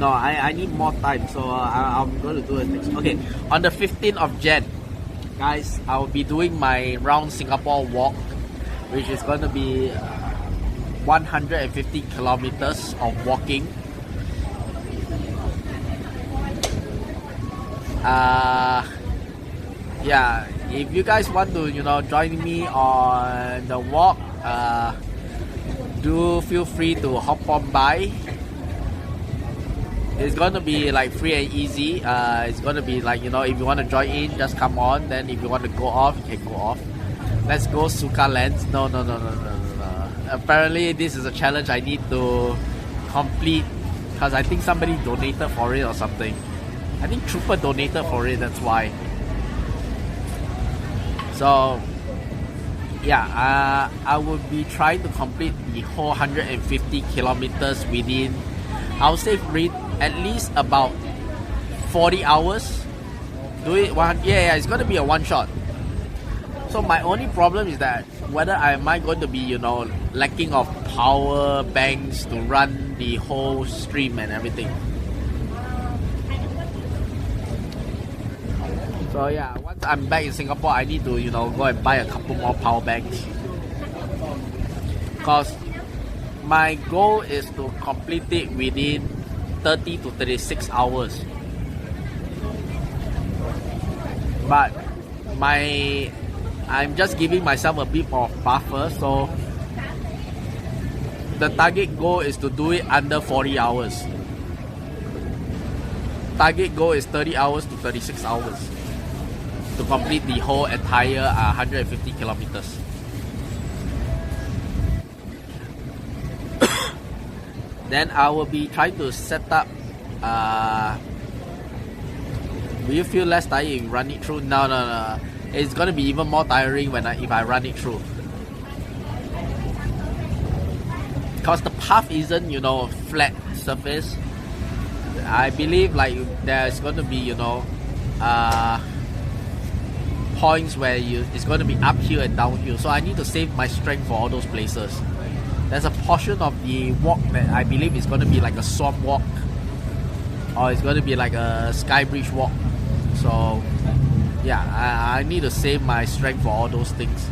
No, I need more time, so I'm going to do it next. Okay, on the 15th of Jan, guys, I will be doing my round Singapore walk, which is going to be 150 kilometers of walking. Yeah, if you guys want to join me on the walk, do feel free to hop on by. It's gonna be like free and easy. It's gonna be like if you want to join in, just come on. Then if you want to go off, you can go off. Let's go Suka Lands. No. Apparently this is a challenge I need to complete because I think somebody donated for it or something. I think Trooper donated for it, that's why. So yeah, I will be trying to complete the whole 150 kilometers within, I'll say at least about 40 hours. Do it one, yeah, it's gonna be a one shot. So my only problem is that whether am I going to be lacking of power banks to run the whole stream and everything. So yeah, once I'm back in Singapore, I need to go and buy a couple more power banks, because my goal is to complete it within 30 to 36 hours. But I'm just giving myself a bit of buffer, so the target goal is to do it under 40 hours. Target goal is 30 hours to 36 hours to complete the whole entire 150 kilometers. Then I will be trying to set up. Will you feel less tired if you run it through? No. It's gonna be even more tiring if I run it through. Because the path isn't flat surface. I believe like there's gonna be points where it's gonna be uphill and downhill. So I need to save my strength for all those places. There's a portion of the walk that I believe is gonna be like a swamp walk, or it's gonna be like a sky bridge walk. So yeah, I need to save my strength for all those things.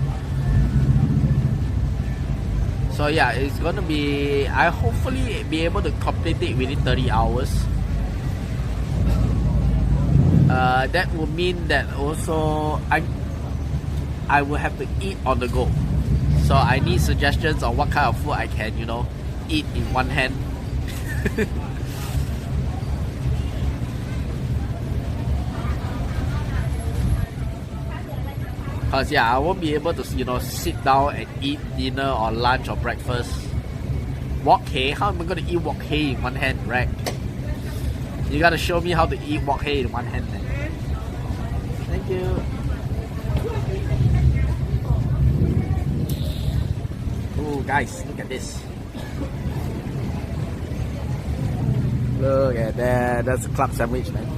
So yeah, it's gonna be, I hopefully be able to complete it within 30 hours. That will mean that also I will have to eat on the go. So I need suggestions on what kind of food I can eat in one hand. Cause yeah, I won't be able to sit down and eat dinner or lunch or breakfast. Wok hei? How am I gonna eat wok hei in one hand, right? You gotta show me how to eat wok hei in one hand then. Thank you. Oh guys, look at this. Look at that. That's a club sandwich, man.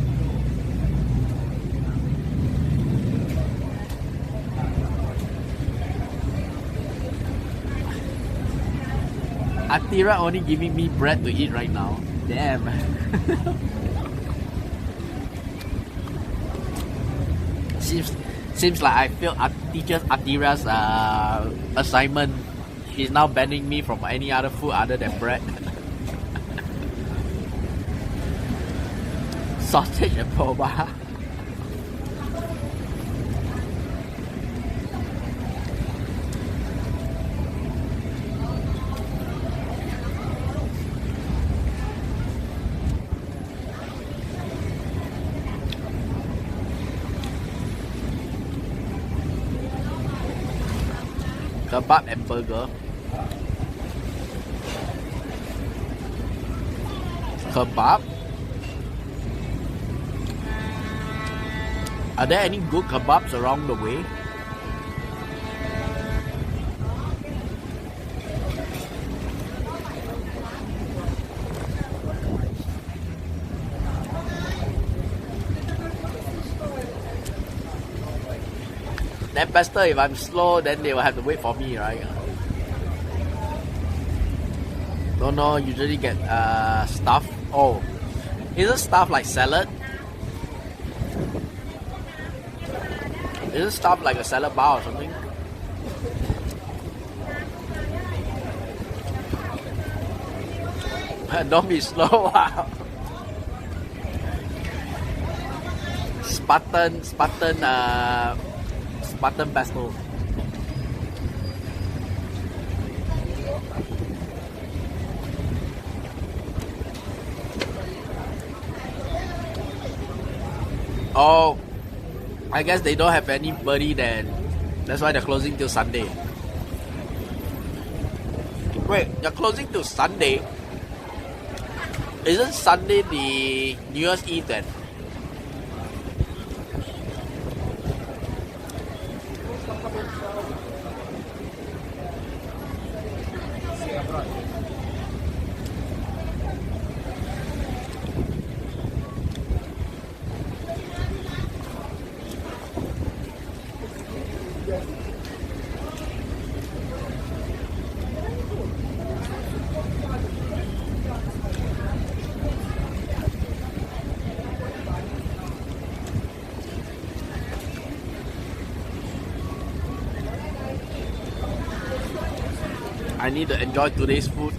Atira only giving me bread to eat right now. Damn. Seems like I failed teacher Atira's assignment. She's now banning me from any other food other than bread. Sausage and boba. Kebab and burger. Kebab. Are there any good kebabs around the way? Then bester if I'm slow, then they will have to wait for me, right? No, usually get stuff. Oh, isn't stuff like salad? Isn't stuff like a salad bar or something? Don't be slow. Spartan pesto. Oh, I guess they don't have anybody then. That's why they're closing till Sunday. Wait, they're closing till Sunday? Isn't Sunday the New Year's Eve then? I need to enjoy today's food.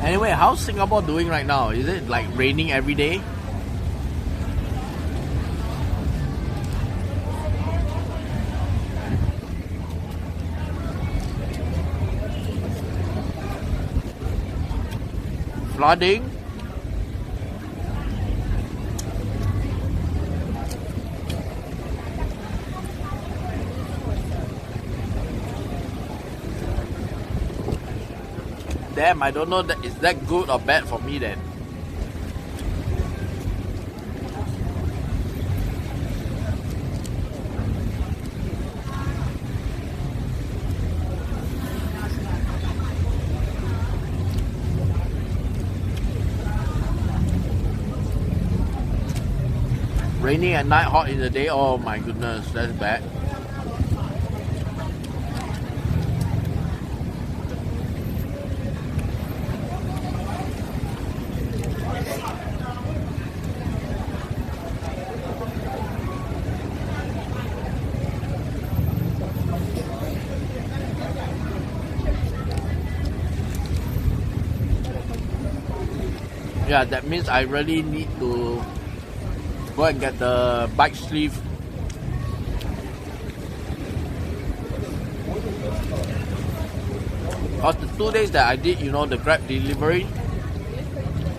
Anyway, how's Singapore doing right now? Is it like raining every day? Flooding? Damn, I don't know that is that good or bad for me then. Raining at night, hot in the day. Oh my goodness, that's bad. Yeah, that means I really need to go and get the bike sleeve. Because the 2 days that I did, you know, the Grab delivery,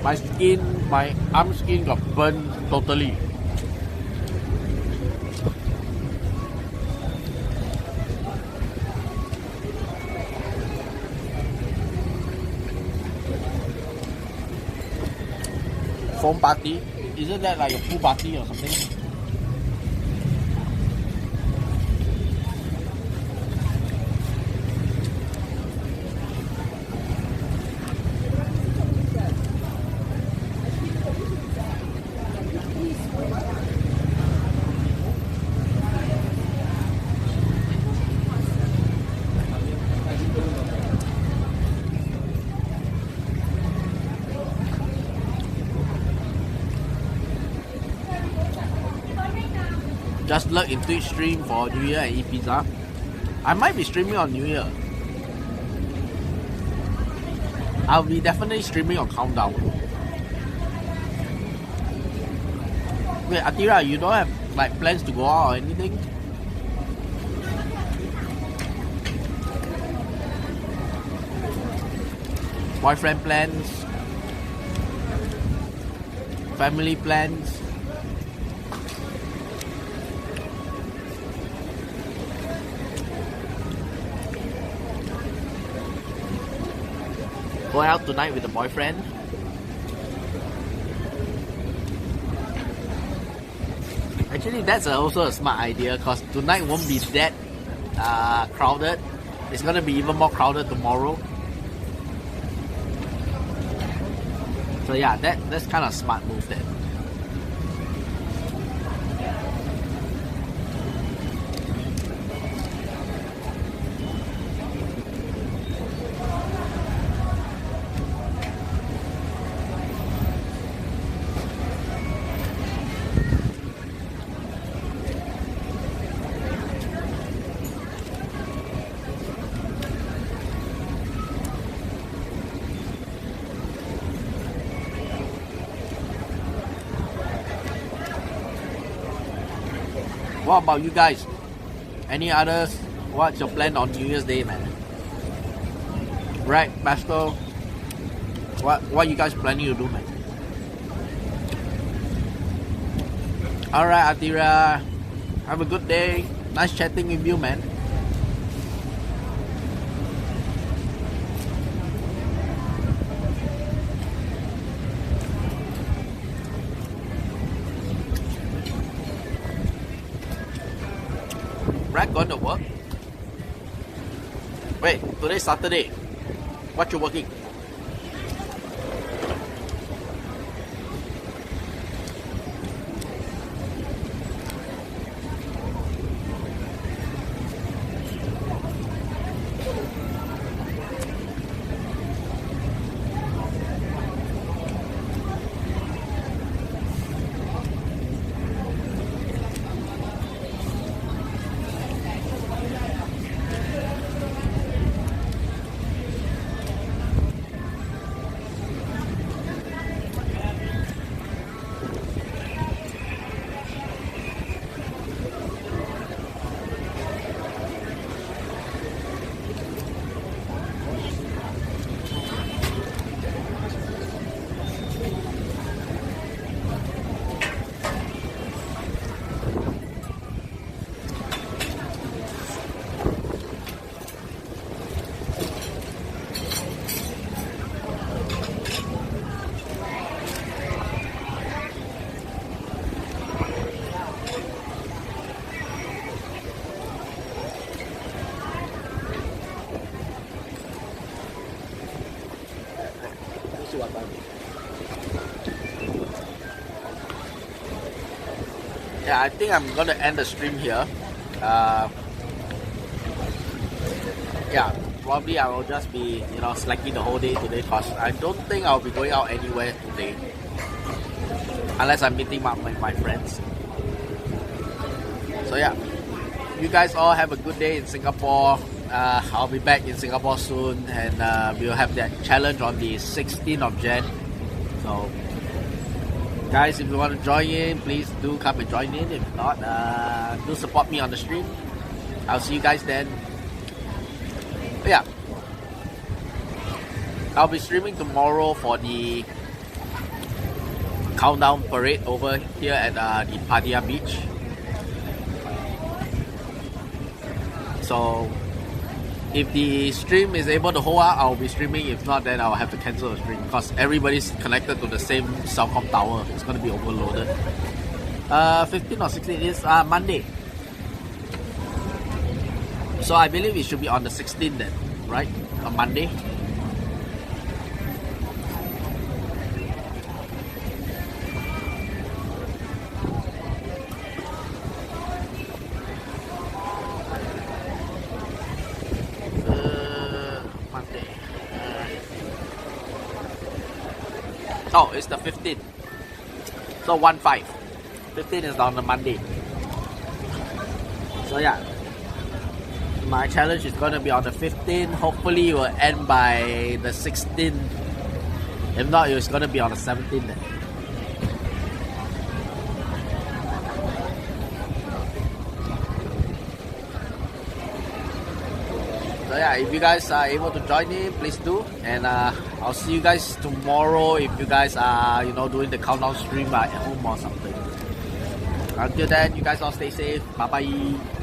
my arm skin got burned totally. Foam party? Isn't that like a pool party or something? Just lurk in Twitch stream for New Year and eat pizza. I might be streaming on New Year. I'll be definitely streaming on Countdown. Wait, Atira, you don't have like plans to go out or anything? Boyfriend plans? Family plans? Go out tonight with a boyfriend? Actually, that's also a smart idea because tonight won't be that crowded. It's gonna be even more crowded tomorrow. So yeah, that's kind of a smart move then. What about you guys? Any others? What's your plan on New Year's Day, man? Right, Pastor? What you guys planning to do, man? Alright, Atira. Have a good day. Nice chatting with you, man. Brad going to work? Wait, today's Saturday. What you working? Yeah, I think I'm gonna end the stream here. Yeah, probably I will just be, you know, slacking the whole day today because I don't think I'll be going out anywhere today. Unless I'm meeting up with my friends. So yeah, you guys all have a good day in Singapore. I'll be back in Singapore soon and we'll have that challenge on the 16th of Jan. So guys, if you want to join in, please do come and join in. If not, do support me on the stream. I'll see you guys then. But yeah, I'll be streaming tomorrow for the countdown parade over here at the Pattaya Beach. So if the stream is able to hold out, I'll be streaming. If not, then I'll have to cancel the stream because everybody's connected to the same Cellcom tower. It's going to be overloaded. 15 or 16 is Monday. So I believe it should be on the 16th then, right? On Monday. Oh, it's the 15th. So 1-5. 15 is on the Monday. So yeah, my challenge is gonna be on the 15th. Hopefully it will end by the 16th. If not, it's gonna be on the 17th then. So yeah, if you guys are able to join in, please do. And I'll see you guys tomorrow if you guys are, doing the countdown stream at home or something. Until then, you guys all stay safe. Bye bye.